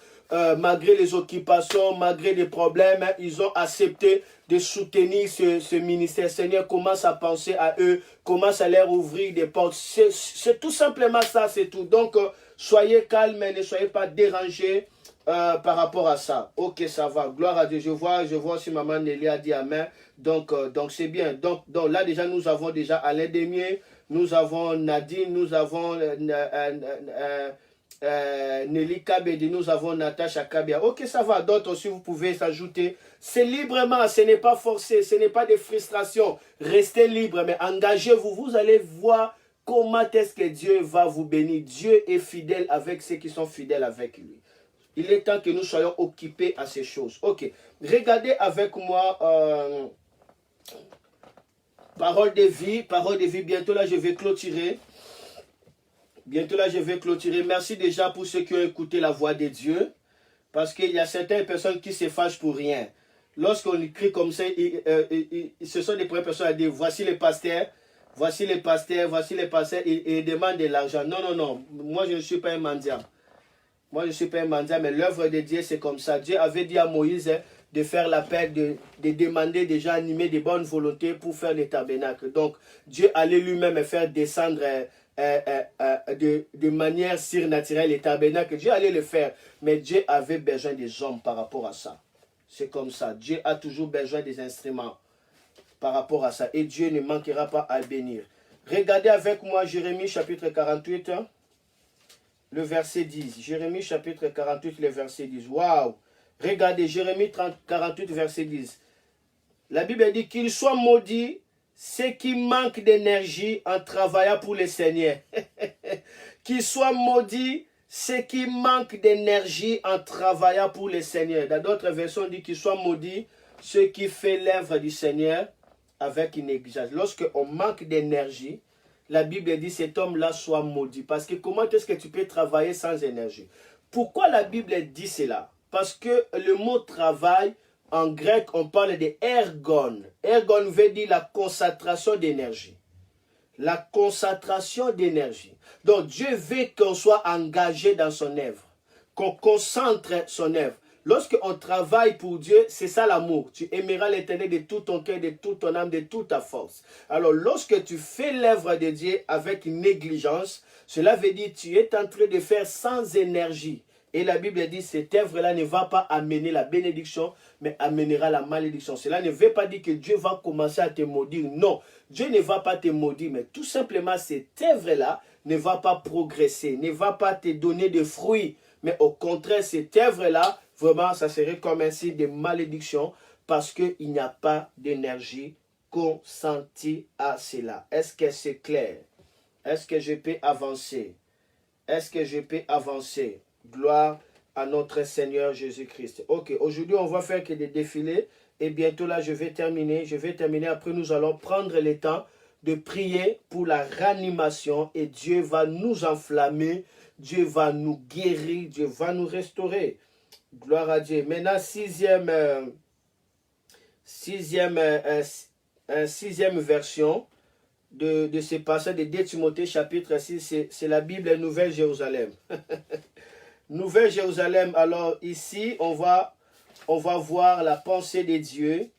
malgré les occupations, malgré les problèmes, ils ont accepté de soutenir ce ministère. Seigneur, commence à penser à eux, commence à leur ouvrir des portes. C'est tout simplement ça, c'est tout. Donc, soyez calmes, ne soyez pas dérangés par rapport à ça. Ok, ça va. Gloire à Dieu. Je vois aussi maman Nelly a dit Amen. Donc c'est bien. Donc là, déjà, nous avons déjà Alain Demier, nous avons Nadine, nous avons Nelly Kabedi, nous avons Natacha Kabia. Ok, ça va. D'autres aussi, vous pouvez s'ajouter. C'est librement, ce n'est pas forcé, ce n'est pas des frustrations. Restez libre, mais engagez-vous. Vous allez voir comment est-ce que Dieu va vous bénir. Dieu est fidèle avec ceux qui sont fidèles avec lui. Il est temps que nous soyons occupés à ces choses. Ok, regardez avec moi parole de vie. Bientôt là, je vais clôturer. Merci déjà pour ceux qui ont écouté la voix de Dieu. Parce qu'il y a certaines personnes qui se fâchent pour rien. Lorsqu'on écrit comme ça, ce sont des premières personnes à dire, voici les pasteurs, et ils demandent de l'argent. Non, moi je ne suis pas un mendiant. Moi, je ne suis pas un mendiant, mais l'œuvre de Dieu, c'est comme ça. Dieu avait dit à Moïse de faire l'appel, de demander déjà, animer des bonnes volontés pour faire les tabernacles. Donc, Dieu allait lui-même faire descendre de manière surnaturelle les tabernacles. Dieu allait le faire, mais Dieu avait besoin des hommes par rapport à ça. C'est comme ça. Dieu a toujours besoin des instruments par rapport à ça. Et Dieu ne manquera pas à bénir. Regardez avec moi Jérémie chapitre 48, le verset 10. Jérémie chapitre 48, le verset 10. Waouh! Regardez Jérémie 48, verset 10. La Bible dit qu'il soit maudit ceux qui manquent d'énergie en travaillant pour le Seigneur. Qu'il soit maudit ceux qui manquent d'énergie en travaillant pour le Seigneur. Dans d'autres versions, on dit qu'il soit maudit ceux qui font l'œuvre du Seigneur avec une négligence. Lorsqu'on manque d'énergie, la Bible dit cet homme-là soit maudit. Parce que comment est-ce que tu peux travailler sans énergie? Pourquoi la Bible dit cela? Parce que le mot travail, en grec, on parle de ergon. Ergon veut dire la concentration d'énergie. La concentration d'énergie. Donc Dieu veut qu'on soit engagé dans son œuvre, qu'on concentre son œuvre. Lorsqu'on travaille pour Dieu, c'est ça l'amour. Tu aimeras l'Éternel de tout ton cœur, de toute ton âme, de toute ta force. Alors lorsque tu fais l'œuvre de Dieu avec négligence, cela veut dire que tu es en train de faire sans énergie. Et la Bible dit, cette œuvre-là ne va pas amener la bénédiction, mais amènera la malédiction. Cela ne veut pas dire que Dieu va commencer à te maudire. Non, Dieu ne va pas te maudire, mais tout simplement, cette œuvre-là ne va pas progresser, ne va pas te donner de fruits. Mais au contraire, cette œuvre-là, vraiment, ça serait comme un signe de malédiction parce qu'il n'y a pas d'énergie consentie à cela. Est-ce que c'est clair? Est-ce que je peux avancer? Est-ce que je peux avancer? Gloire à notre Seigneur Jésus-Christ. Ok, aujourd'hui on va faire que des défilés et bientôt là je vais terminer. Après nous allons prendre le temps de prier pour la réanimation et Dieu va nous enflammer, Dieu va nous guérir, Dieu va nous restaurer. Gloire à Dieu. Maintenant, sixième version de ce passage de 2 Timothée chapitre 6, c'est la Bible Nouvelle Jérusalem. Nouvelle Jérusalem, alors ici, on va voir la pensée de Dieu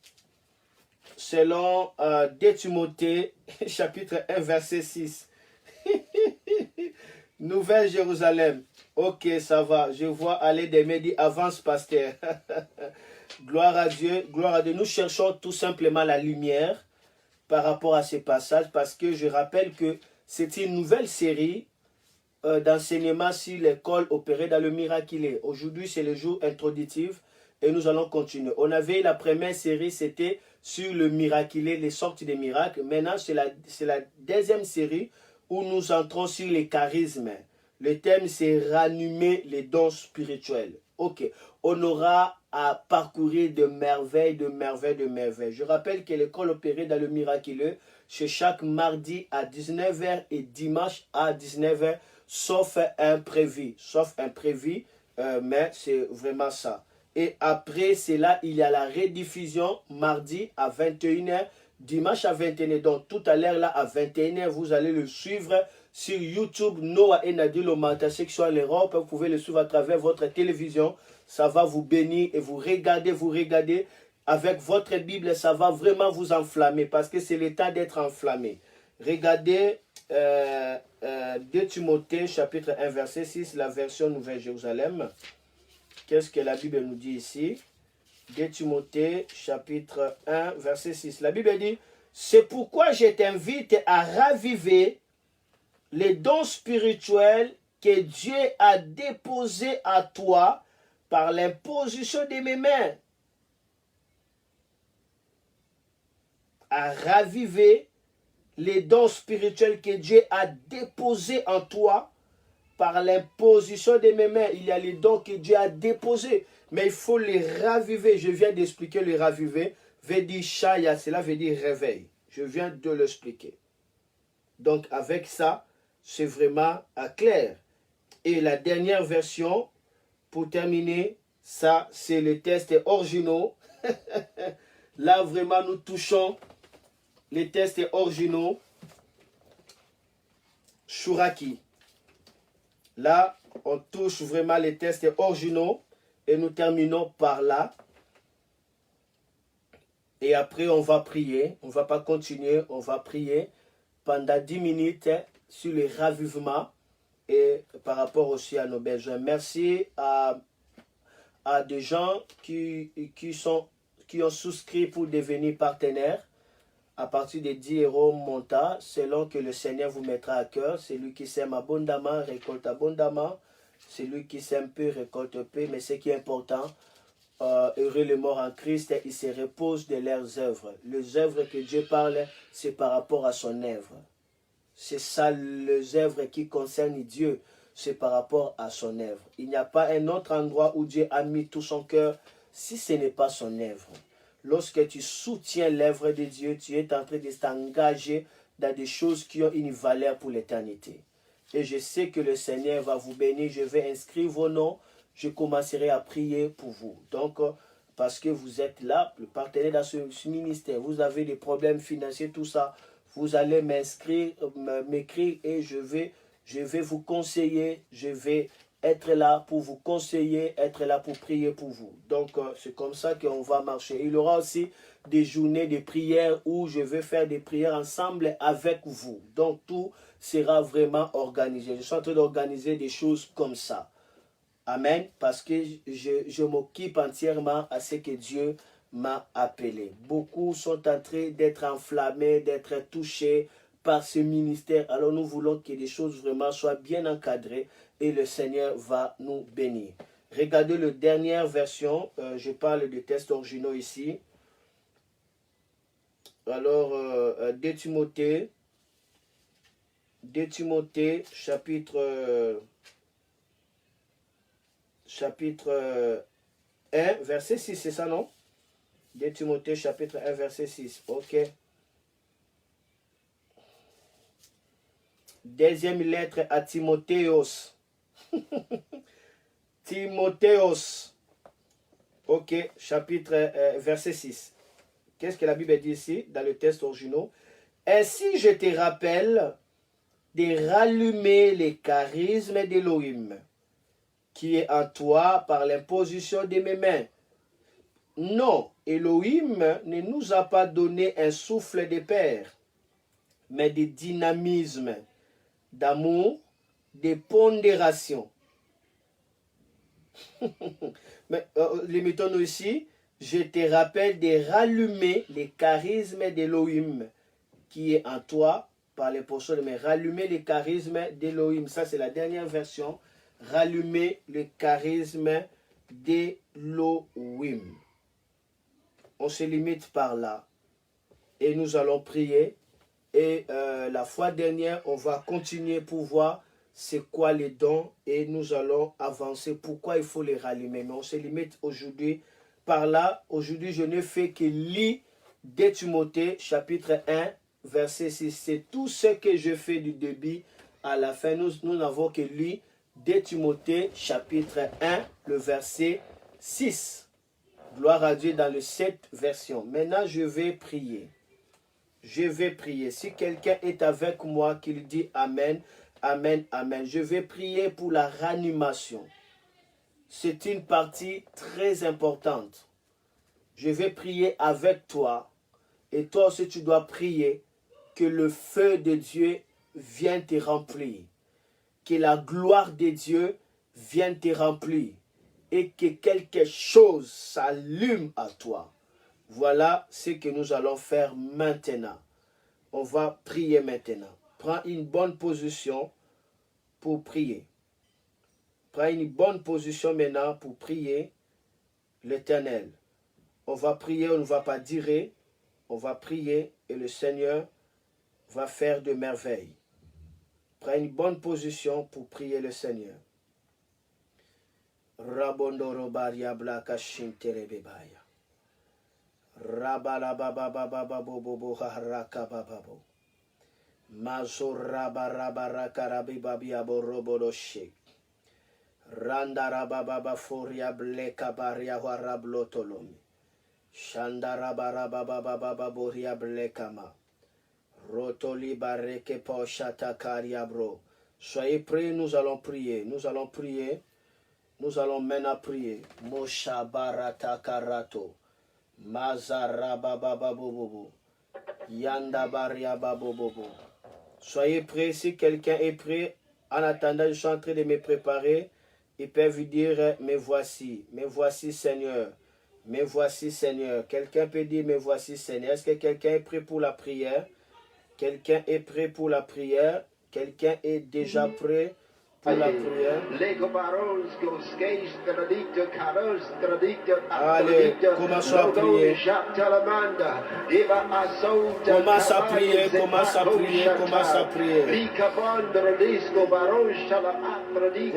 selon 2 Timothée chapitre 1, verset 6. Nouvelle Jérusalem. Ok, ça va. Je vois aller des médias. Avance, pasteur. Gloire à Dieu. Gloire à Dieu. Nous cherchons tout simplement la lumière par rapport à ces passages parce que je rappelle que c'est une nouvelle série d'enseignement sur l'école opérée dans le miraculé. Aujourd'hui, c'est le jour introductif et nous allons continuer. On avait la première série, c'était sur le miraculé, les sortes des miracles. Maintenant, c'est la deuxième série où nous entrons sur les charismes. Le thème, c'est ranimer les dons spirituels. Ok, on aura à parcourir de merveilles, de merveilles, de merveilles. Je rappelle que l'école opérée dans le miraculeux, c'est chaque mardi à 19 h et dimanche à 19 h, sauf imprévu. Sauf imprévu, mais c'est vraiment ça. Et après cela, il y a la rediffusion mardi à 21 h, dimanche à 21 h. Donc tout à l'heure là à 21 h, vous allez le suivre sur YouTube, Noah et Nadir Lomata Sexual Europe. Vous pouvez le suivre à travers votre télévision. Ça va vous bénir et vous regardez. Avec votre Bible, ça va vraiment vous enflammer parce que c'est le temps d'être enflammé. Regardez 2 Timothée chapitre 1 verset 6, la version Nouvelle Jérusalem. Qu'est-ce que la Bible nous dit ici? 2 Timothée chapitre 1 verset 6. La Bible dit, c'est pourquoi je t'invite à raviver les dons spirituels que Dieu a déposés à toi par l'imposition de mes mains. À raviver les dons spirituels que Dieu a déposés en toi par l'imposition de mes mains. Il y a les dons que Dieu a déposés, mais il faut les raviver. Je viens d'expliquer le raviver. Veut dire chaya, cela veut dire réveil. Je viens de l'expliquer. Donc avec ça, c'est vraiment clair. Et la dernière version, pour terminer, ça c'est les tests originaux. Là vraiment nous touchons les tests originaux. Shuraki. Là, On touche vraiment les tests originaux et nous terminons par là. Et après, on va prier. On ne va pas continuer, on va prier pendant 10 minutes sur les ravivements et par rapport aussi à nos besoins. Merci à des gens qui ont souscrit pour devenir partenaires à partir de 10 euros montant, selon que le Seigneur vous mettra à cœur. Celui qui sème abondamment récolte abondamment. Celui qui sème peu récolte peu. Mais ce qui est important, heureux les morts en Christ, ils se reposent de leurs œuvres. Les œuvres que Dieu parle, c'est par rapport à son œuvre. C'est ça, les œuvres qui concernent Dieu, c'est par rapport à son œuvre. Il n'y a pas un autre endroit où Dieu a mis tout son cœur si ce n'est pas son œuvre. Lorsque tu soutiens l'œuvre de Dieu, tu es en train de t'engager dans des choses qui ont une valeur pour l'éternité. Et je sais que le Seigneur va vous bénir. Je vais inscrire vos noms. Je commencerai à prier pour vous. Donc, parce que vous êtes là, le partenaire dans ce ministère, vous avez des problèmes financiers, tout ça, vous allez m'écrire et je vais vous conseiller, je vais être là pour vous conseiller, être là pour prier pour vous. Donc, c'est comme ça qu'on va marcher. Il y aura aussi des journées de prière où je vais faire des prières ensemble avec vous. Donc, tout sera vraiment organisé. Je suis en train d'organiser des choses comme ça. Amen. Parce que je m'occupe entièrement à ce que Dieu m'a appelé. Beaucoup sont en train d'être enflammés, d'être touchés par ce ministère. Alors nous voulons que les choses vraiment soient bien encadrées et le Seigneur va nous bénir. Regardez la dernière version. Je parle de textes originaux ici. Alors, 2 Timothée, chapitre 1, verset 6, c'est ça, non? 2 Timothée, chapitre 1, verset 6. Ok. Deuxième lettre à Timotheos. Timotheos. Ok, chapitre verset 6. Qu'est-ce que la Bible dit ici, dans le texte original? Ainsi, je te rappelle de rallumer les charismes d'Élohim, qui est en toi par l'imposition de mes mains. Non, Elohim ne nous a pas donné un souffle de père, mais de dynamisme, d'amour, de pondération. Mais limitons-nous ici. Je te rappelle de rallumer les charismes d'Elohim qui est en toi par les portions de mes. Rallumer les charismes d'Elohim. Ça, c'est la dernière version. Rallumer le charisme d'Elohim. On se limite par là. Et nous allons prier. Et la fois dernière, on va continuer pour voir c'est quoi les dons. Et nous allons avancer. Pourquoi il faut les rallumer. Mais on se limite aujourd'hui par là. Aujourd'hui, je ne fais que lire 2 Timothée, chapitre 1, verset 6. C'est tout ce que je fais du début à la fin. Nous n'avons que lire 2 Timothée, chapitre 1, le verset 6. Gloire à Dieu dans le 7 version. Maintenant, je vais prier. Je vais prier. Si quelqu'un est avec moi, qu'il dit Amen, Amen, Amen. Je vais prier pour la ranimation. C'est une partie très importante. Je vais prier avec toi. Et toi aussi, tu dois prier que le feu de Dieu vienne te remplir. Que la gloire de Dieu vienne te remplir. Et que quelque chose s'allume à toi. Voilà ce que nous allons faire maintenant. On va prier maintenant. Prends une bonne position pour prier. Prends une bonne position maintenant pour prier l'Éternel. On va prier, on ne va pas dire. On va prier et le Seigneur va faire de merveilles. Prends une bonne position pour prier le Seigneur. Rabondoro baria blaka shinterebebaya. Rabalabababababo harakabababo. Mazorabarabarakarabibabia borobodoshe. Randarabababa foria bleka baria warablotolomi. Shandarabarababababo blekama. Rotoli bareke poshata kariabro. Soyez prêts, nous allons prier. Nous allons prier. Nous allons maintenant prier. Mosha barata karato. Mazara babababobo. Yanda baria babobobo. Soyez prêts. Si quelqu'un est prêt, en attendant, je suis en train de me préparer. Il peut vous dire, me voici Seigneur. Me voici Seigneur. Quelqu'un peut dire, me voici Seigneur. Est-ce que quelqu'un est prêt pour la prière? Quelqu'un est prêt pour la prière? Quelqu'un est déjà prêt pour la prière? Allez, commençons à prier. Commence à prier, commence à prier, commence à prier.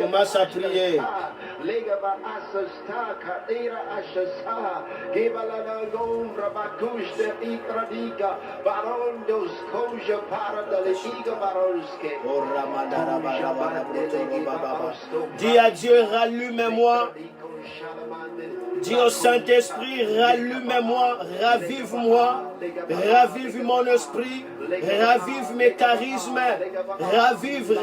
Commence à prier. Dis à Dieu, rallume-moi. Dis au Saint-Esprit, rallume-moi, ravive-moi, ravive mon esprit, ravive mes charismes, ravive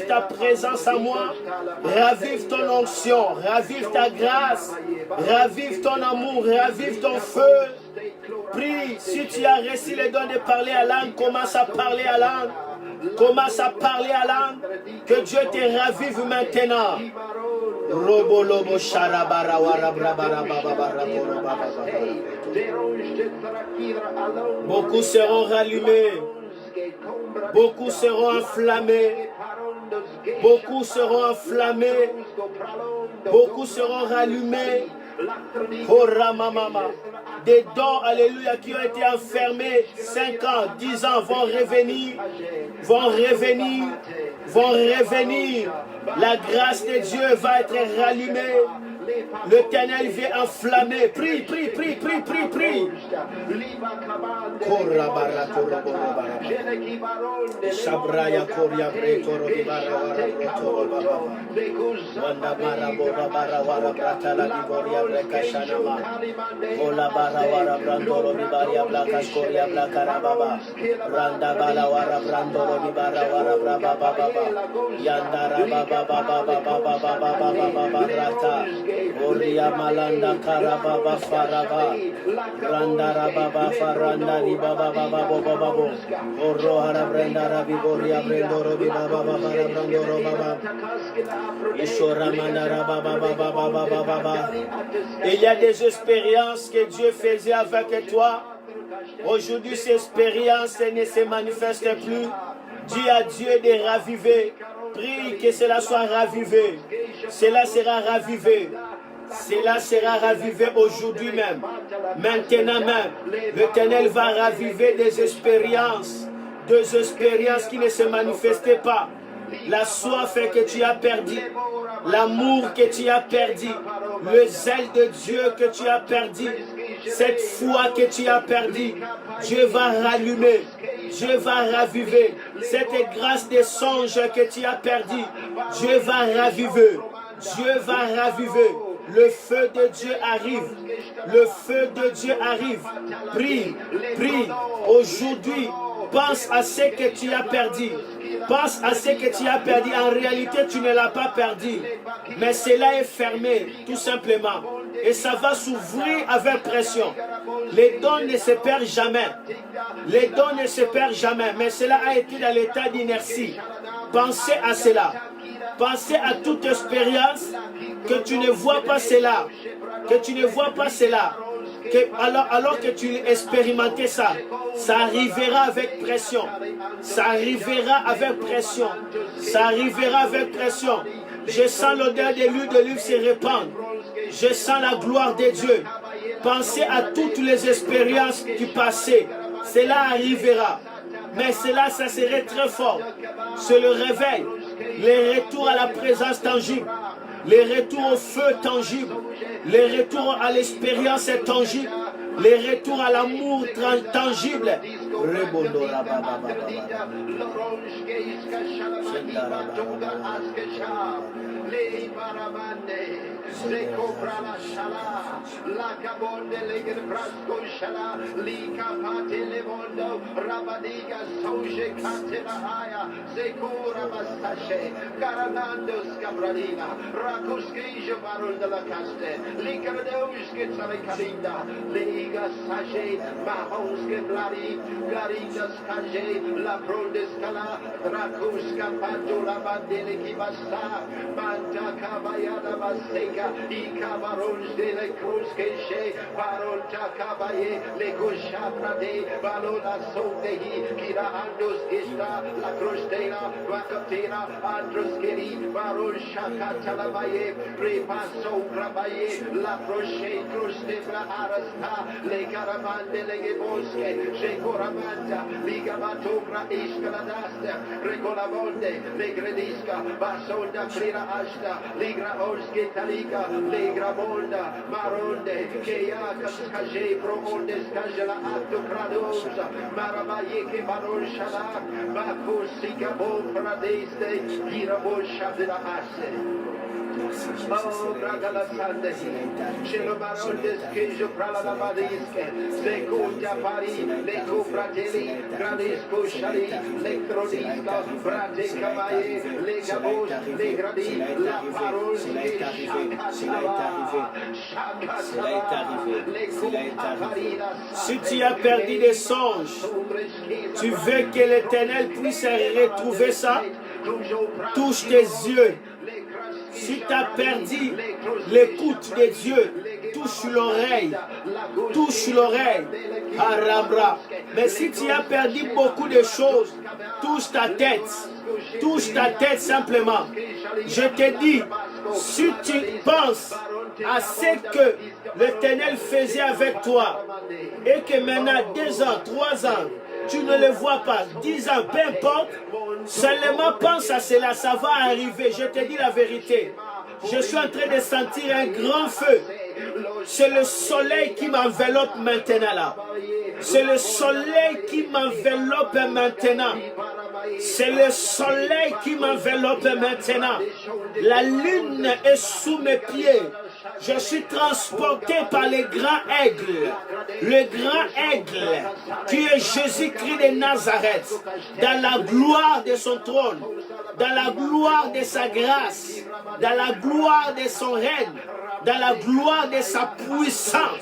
ta présence à moi, ravive ton onction, ravive ta grâce, ravive ton amour, ravive ton feu. Prie, si tu as reçu le don de parler à langue, commence à parler à langue. Commence à parler à langue. Que Dieu te ravive maintenant. Beaucoup seront rallumés. Beaucoup seront enflammés. Beaucoup seront enflammés. Beaucoup seront rallumés. Oh Ramamama. Des dons, alléluia, qui ont été enfermés 5 ans, 10 ans, vont revenir. La grâce de Dieu va être rallumée. L'Éternel vient enflammer. Prie. Oria malanda karababa faraba randa baba faranda di baba baba oro hara brenda rabi boria brendoro bi baba brandoro baba ishora mandara baba. Il y a des expériences que Dieu faisait avec toi. Aujourd'hui, ces expériences ne se manifestent plus. Dis à Dieu de raviver. Prie que cela soit ravivé. Cela sera ravivé. Cela sera ravivé aujourd'hui même. Maintenant même. L'Éternel va raviver des expériences qui ne se manifestaient pas. La soif que tu as perdu, l'amour que tu as perdu, le zèle de Dieu que tu as perdu, cette foi que tu as perdue, Dieu va rallumer, Dieu va raviver. Cette grâce des songes que tu as perdue, Dieu va raviver, Dieu va raviver. Le feu de Dieu arrive. Le feu de Dieu arrive. Prie. Aujourd'hui, pense à ce que tu as perdu. Pense à ce que tu as perdu. En réalité, tu ne l'as pas perdu. Mais cela est fermé, tout simplement. Et ça va s'ouvrir avec pression. Les dons ne se perdent jamais. Les dons ne se perdent jamais. Mais cela a été dans l'état d'inertie. Pensez à cela. Pensez à toute expérience que tu ne vois pas cela. Que tu ne vois pas cela. Alors que tu expérimentais ça, ça arrivera avec pression. Ça arrivera avec pression. Ça arrivera avec pression. Je sens l'odeur de l'huile d'olive se répandre. Je sens la gloire de Dieu. Pensez à toutes les expériences du passé. Cela arrivera. Mais cela, ça serait très fort. C'est le réveil. Les retours à la présence tangible. Les retours au feu tangible. Les retours à l'expérience tangible. Les retours à l'amour tangible. Ibatuga Askesha, Le Baramande, Zekobra la Shala, La Cabonde Leger Brasco Shala, Lika Pate Levondo, Rabadiga Soje Catena Haya, Zekura Bastashe, Caranando Scabradina, Rakuskija Baron de la Caste, Licardoske Carinda, Liga Sage, Mahonske Blari, Garinda Skaje, La Prondescala, Rakuska Padula Bandele Kibasa, Manta Kabayada Baseka, Ikabarons de la Cruzke, Baronta Kabaye, Legosha Prade, Balona Sotehi, Kira Andos Gesta, La Crustela, Vakatena, Androskeri, Baron Shaka Talabaye, Repaso Grabaye, La Proche, Crustebra Arasta, Le Caramande Legebosque, Shekoramanta, Ligamatobra Iskaladasta, Regolavonde, Legredisca, Basonda Frira Ashta, Ligra Orske Talika, Legra Monda, Maronde, Keaka Skaje, Promonde Skajala Acto Pradosa, Marabaye ke Baron Shala, Bakusika Bon Pradeste, Girabo Shabila Ashe. Oh, Bragala Sandehi, Shelo Barondes, Kejo Prala Badiske, Seco Japari, Leco Fratelli, Gradisco Shari, Lectrodiska, Brate Cavaye, Legabos, Legradi, La Parole, Si tu as perdu des songes, tu veux que l'Éternel puisse retrouver ça, touche tes yeux. Si tu as perdu l'écoute de Dieu, touche l'oreille, Arabra. Mais si tu as perdu beaucoup de choses, touche ta tête simplement. Je te dis, si tu penses à ce que l'Éternel faisait avec toi, et que maintenant 2 ans, 3 ans, tu ne le vois pas, 10 ans, peu importe, seulement pense à cela, ça va arriver, je te dis la vérité. Je suis en train de sentir un grand feu. C'est le soleil qui m'enveloppe maintenant là. C'est le soleil qui m'enveloppe maintenant. C'est le soleil qui m'enveloppe maintenant. La lune est sous mes pieds. Je suis transporté par le grand aigle qui est Jésus-Christ de Nazareth, dans la gloire de son trône, dans la gloire de sa grâce, dans la gloire de son règne, dans la gloire de sa puissance.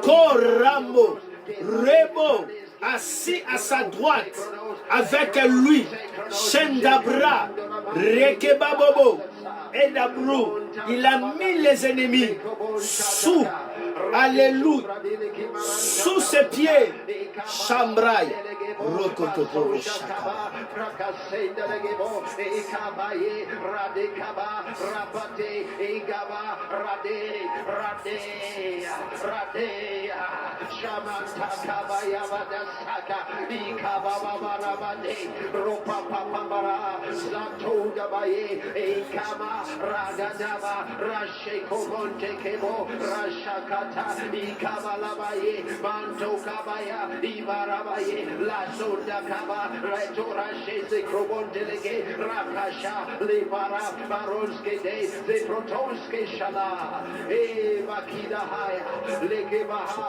Koramo, Rebo, assis à sa droite, avec lui, Shendabra, Rekebabobo, et Dabrou, il a mis les ennemis sous, alléluia, sous ses pieds, Chambrai, Rokotopo, Shaka. Ragadaba, Rasheko Monte Kebo, Rashakata, Ikabalabaye, Manto Kabaya, Ibarabaye, La Sonda Kaba, Retora Shese Krobondelege, Rakasha, Libara, Baronske De, Zeprotonske Shala, Makida Haya, Lekebaha,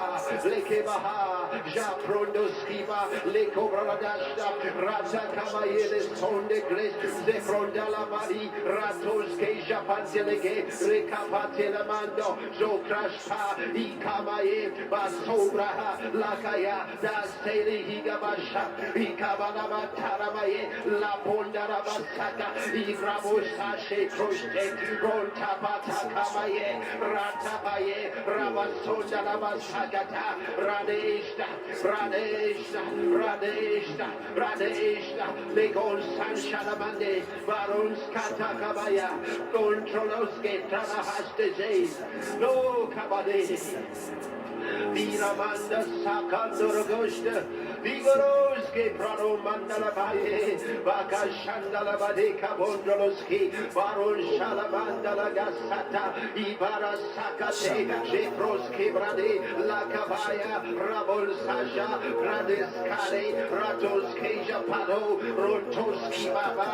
Japrondoskiva, Lekobradashta, Rata Kabaye, Sonde Gles, Zeprondala Bari, Ratoske Japantelege, Rekapatela Mando, Zokrashta, Ikamaye, Basobra, Lakaya, Dasteli Higabasha, Ikabanaba Taramaye, La Pondara Basaka, Igrabosashe, Troste, Rontapata Kamaye, Ratabaye, Rabasonda Basagata, Radeshta, Legon Sanshalamande, Barons Katakabaya, Controlos Tranahaste, no Kabade. Viramanda Sakandorogosta, Vigoroski, Prado Mandala Baye, Baka Shandala Badeka Bondoloski, Baron Shalamandala Gasata, Ibara Sakate, Jeproski Brade, Lakabaya, Rabol Saja, Gradeskade, Ratoski Japado, Rontoski Baba,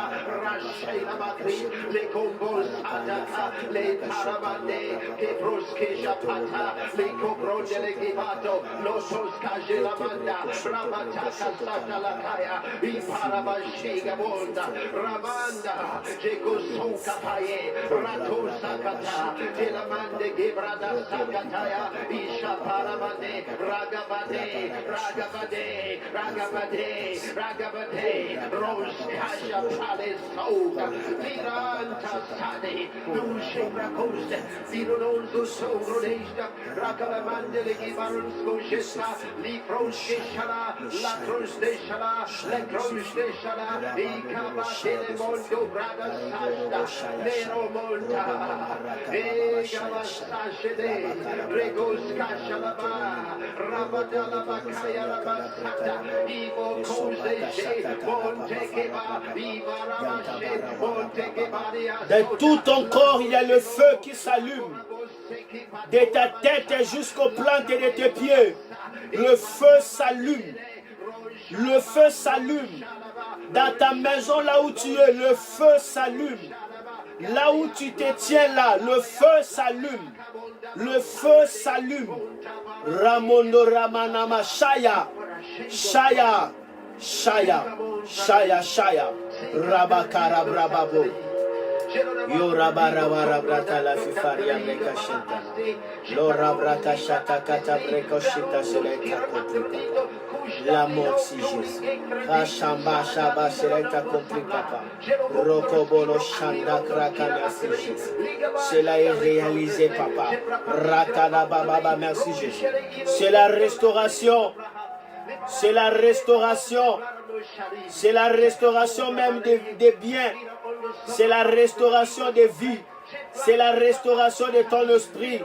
Rashela Matri, Le Combo Sadaka, Le Taramande, Kebroske Japata, Le Cobronde Le Givato, Losos Kajelamanda, Ramataka Satalakaya, Iparabashega Bonda, Ramanda, Jekoso Kapaye, Rato Sakata, Telamande Gebrada Sakataya, Isha Paramande, Ragabade, Ragabade, Ragabade, Ragabade, Rose Kasha Palace Soga, Viranta Sade, Dushe Bracoste, Virononzo Sogronesta, Ragalamande Le Gibarunsko Gesta, Lifroske Shala, La Croste Shala, La Croste Shala, Icabate Mondo Brada Sasta, Nero Monta, Egavasashede, Regos Kashalaba, Rabadala Bakaya Rabasata, Ivo Kose, Montekeba, Ivaramashe, Montekebaria. De tout ton corps, il y a le feu qui s'allume. De ta tête jusqu'aux plantes de tes pieds, le feu s'allume. Le feu s'allume. Dans ta maison, là où tu es, le feu s'allume. Là où tu te tiens là, le feu s'allume. Le feu s'allume. Ramondo Ramanama Shaya. Shaya. Shaya. Shaya. Shaya. Rabakara Brababo. Yorabara brata la fifaria mekashenta. Lora brata shata kata brekoshita seleta komplika. La mort si Jésus. Rachamba shaba seleta komplika papa. Rokobolo shanda krakana merci Jésus. Cela est réalisé papa. Rakana baba merci Jésus. C'est la restauration. C'est la restauration. C'est la restauration même des biens. C'est la restauration de vie. C'est la restauration de ton esprit.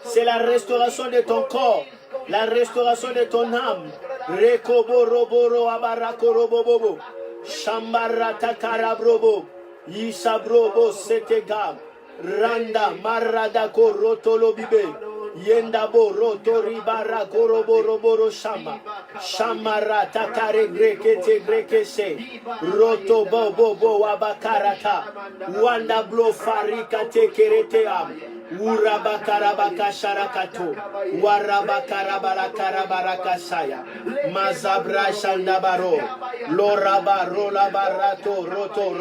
C'est la restauration de ton corps. La restauration de ton âme. Rekoboroboro abarakorobobobo. Shambarata karabrobo. Yisabrobo setega. Randa maradako rotolobibe. Yendabo roto ribara koroboro shama. Shamara takare grekete grekese. Roto bobo wabakarata. Wanda blo farika tekerete am. Urabakarabaka sharakato. Warabakarabaraka saya. Mazabra shandabaro. Loraba rolabarato roto.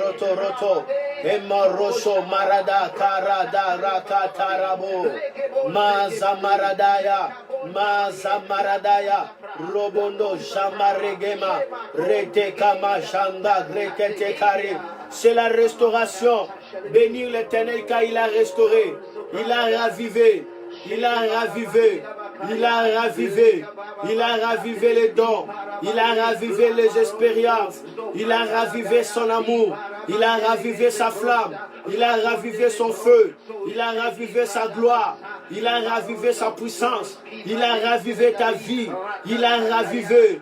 Emoroso marada karada rakatarabo. Maza마radaya, Robondo, Jamaregema, Retekama, Janda, Greketekari. C'est la restauration. Bénir l'Éternel car il a restauré, il a ravivé, il a ravivé. Il a ravivé, il a ravivé les dons, il a ravivé les expériences, il a ravivé son amour, il a ravivé sa flamme, il a ravivé son feu, il a ravivé sa gloire, il a ravivé sa puissance, il a ravivé ta vie, il a ravivé,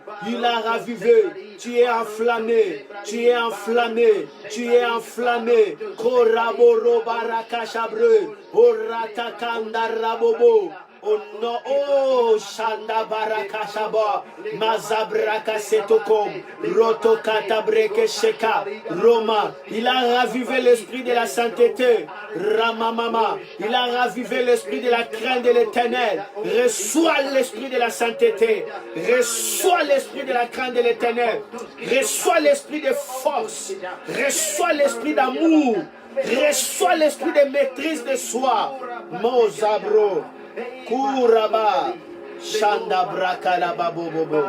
tu es enflammé, tu es enflammé, tu es enflammé, Koraboro Barakashabre, Oratakanda Rabobo. Oh non, oh Shanda Baraka Shaba, Mazabraka Setokom, Roto Katabreke Sheka, Roma. Il a ravivé l'esprit de la sainteté, Ramamama. Il a ravivé l'esprit de la crainte de l'Éternel. Reçois l'esprit de la sainteté, reçois l'esprit de la crainte de l'Éternel, reçois l'esprit de force, reçois l'esprit d'amour, reçois l'esprit de maîtrise de soi. Mozabro. Kuraba Shanda braka la babobobo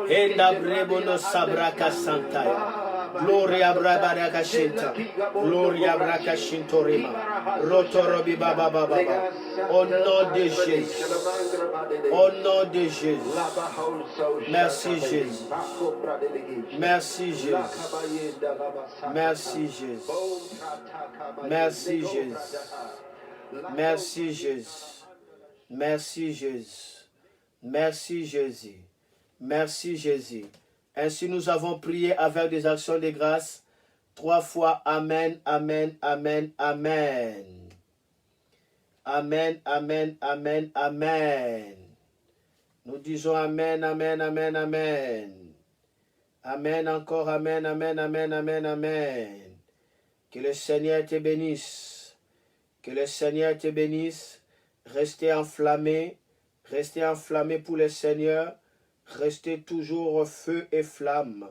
Enda brebono sabraka santaya Gloria brabaraka shinta Gloria braka shintorima Rotorobi baba baba. Au nom de Jésus. Au nom de Jésus. Merci Jésus. Merci Jésus. Merci Jésus. Merci Jésus. Merci Jésus. Merci Jésus. Merci Jésus. Merci Jésus. Ainsi nous avons prié avec des actions de grâce. 3 fois Amen, Amen, Amen, Amen. Amen, Amen, Amen, Amen. Nous disons Amen, Amen, Amen, Amen. Amen encore, amen, amen, amen, amen, amen. Que le Seigneur te bénisse. Que le Seigneur te bénisse. Restez enflammés pour le Seigneur. Restez toujours feu et flamme.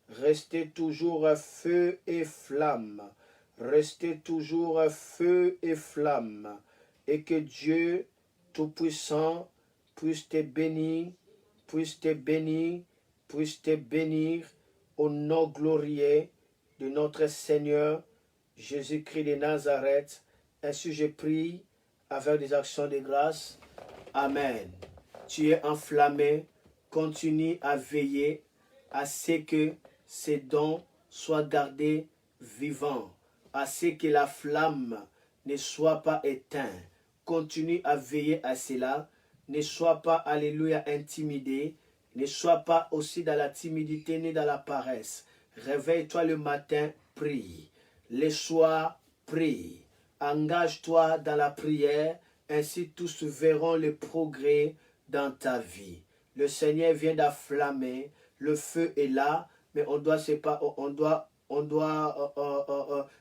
Restez toujours feu et flamme. Restez toujours feu et flamme. Et que Dieu Tout-Puissant puisse te bénir, puisse te bénir, puisse te bénir au nom glorieux de notre Seigneur Jésus-Christ de Nazareth. Ainsi je prie avec des actions de grâce. Amen. Tu es enflammé, continue à veiller à ce que ces dons soient gardés vivants, à ce que la flamme ne soit pas éteinte. Continue à veiller à cela. Ne sois pas, alléluia, intimidé. Ne sois pas aussi dans la timidité ni dans la paresse. Réveille-toi le matin, prie. Le soir, prie. Engage-toi dans la prière. Ainsi tous verront le progrès dans ta vie. Le Seigneur vient d'enflammer. Le feu est là. Mais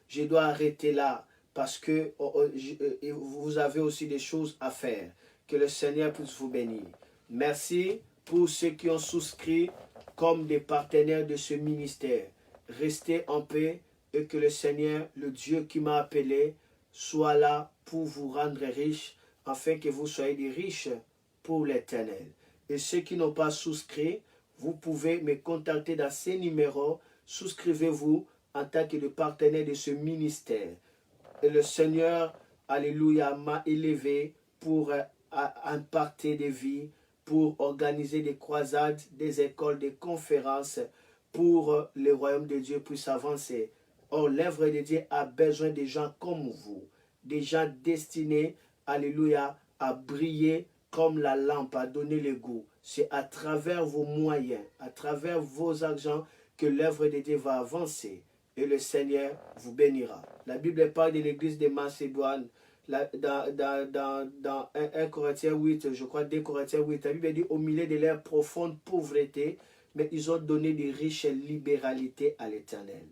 je dois arrêter là. Parce que vous avez aussi des choses à faire. Que le Seigneur puisse vous bénir. Merci pour ceux qui ont souscrit comme des partenaires de ce ministère. Restez en paix et que le Seigneur, le Dieu qui m'a appelé, soit là pour vous rendre riche, afin que vous soyez des riches pour l'Éternel. Et ceux qui n'ont pas souscrit, vous pouvez me contacter dans ces numéros. Souscrivez-vous en tant que partenaire de ce ministère. Et le Seigneur, alléluia, m'a élevé pour imparter des vies, pour organiser des croisades, des écoles, des conférences, pour le royaume de Dieu puisse avancer. Or, l'œuvre de Dieu a besoin de gens comme vous, des gens destinés, alléluia, à briller comme la lampe, à donner le goût. C'est à travers vos moyens, à travers vos argents, que l'œuvre de Dieu va avancer. Et le Seigneur vous bénira. La Bible parle de l'église de Macédoine. Dans 1 Corinthiens 8, je crois 2 Corinthiens 8, la Bible dit au milieu de leur profonde pauvreté, mais ils ont donné de riches libéralités à l'Éternel.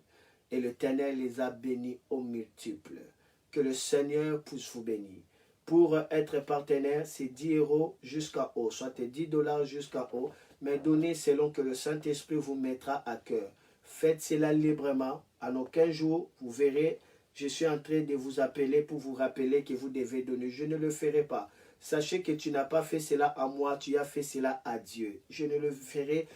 Et l'Éternel les a bénis au multiple. Que le Seigneur puisse vous bénir. Pour être partenaire, c'est 10 € jusqu'à haut, soit 10 $ jusqu'à haut, mais donnez selon que le Saint-Esprit vous mettra à cœur. Faites cela librement. En aucun jour, vous verrez, je suis en train de vous appeler pour vous rappeler que vous devez donner. Je ne le ferai pas. Sachez que tu n'as pas fait cela à moi, tu as fait cela à Dieu. Je ne le ferai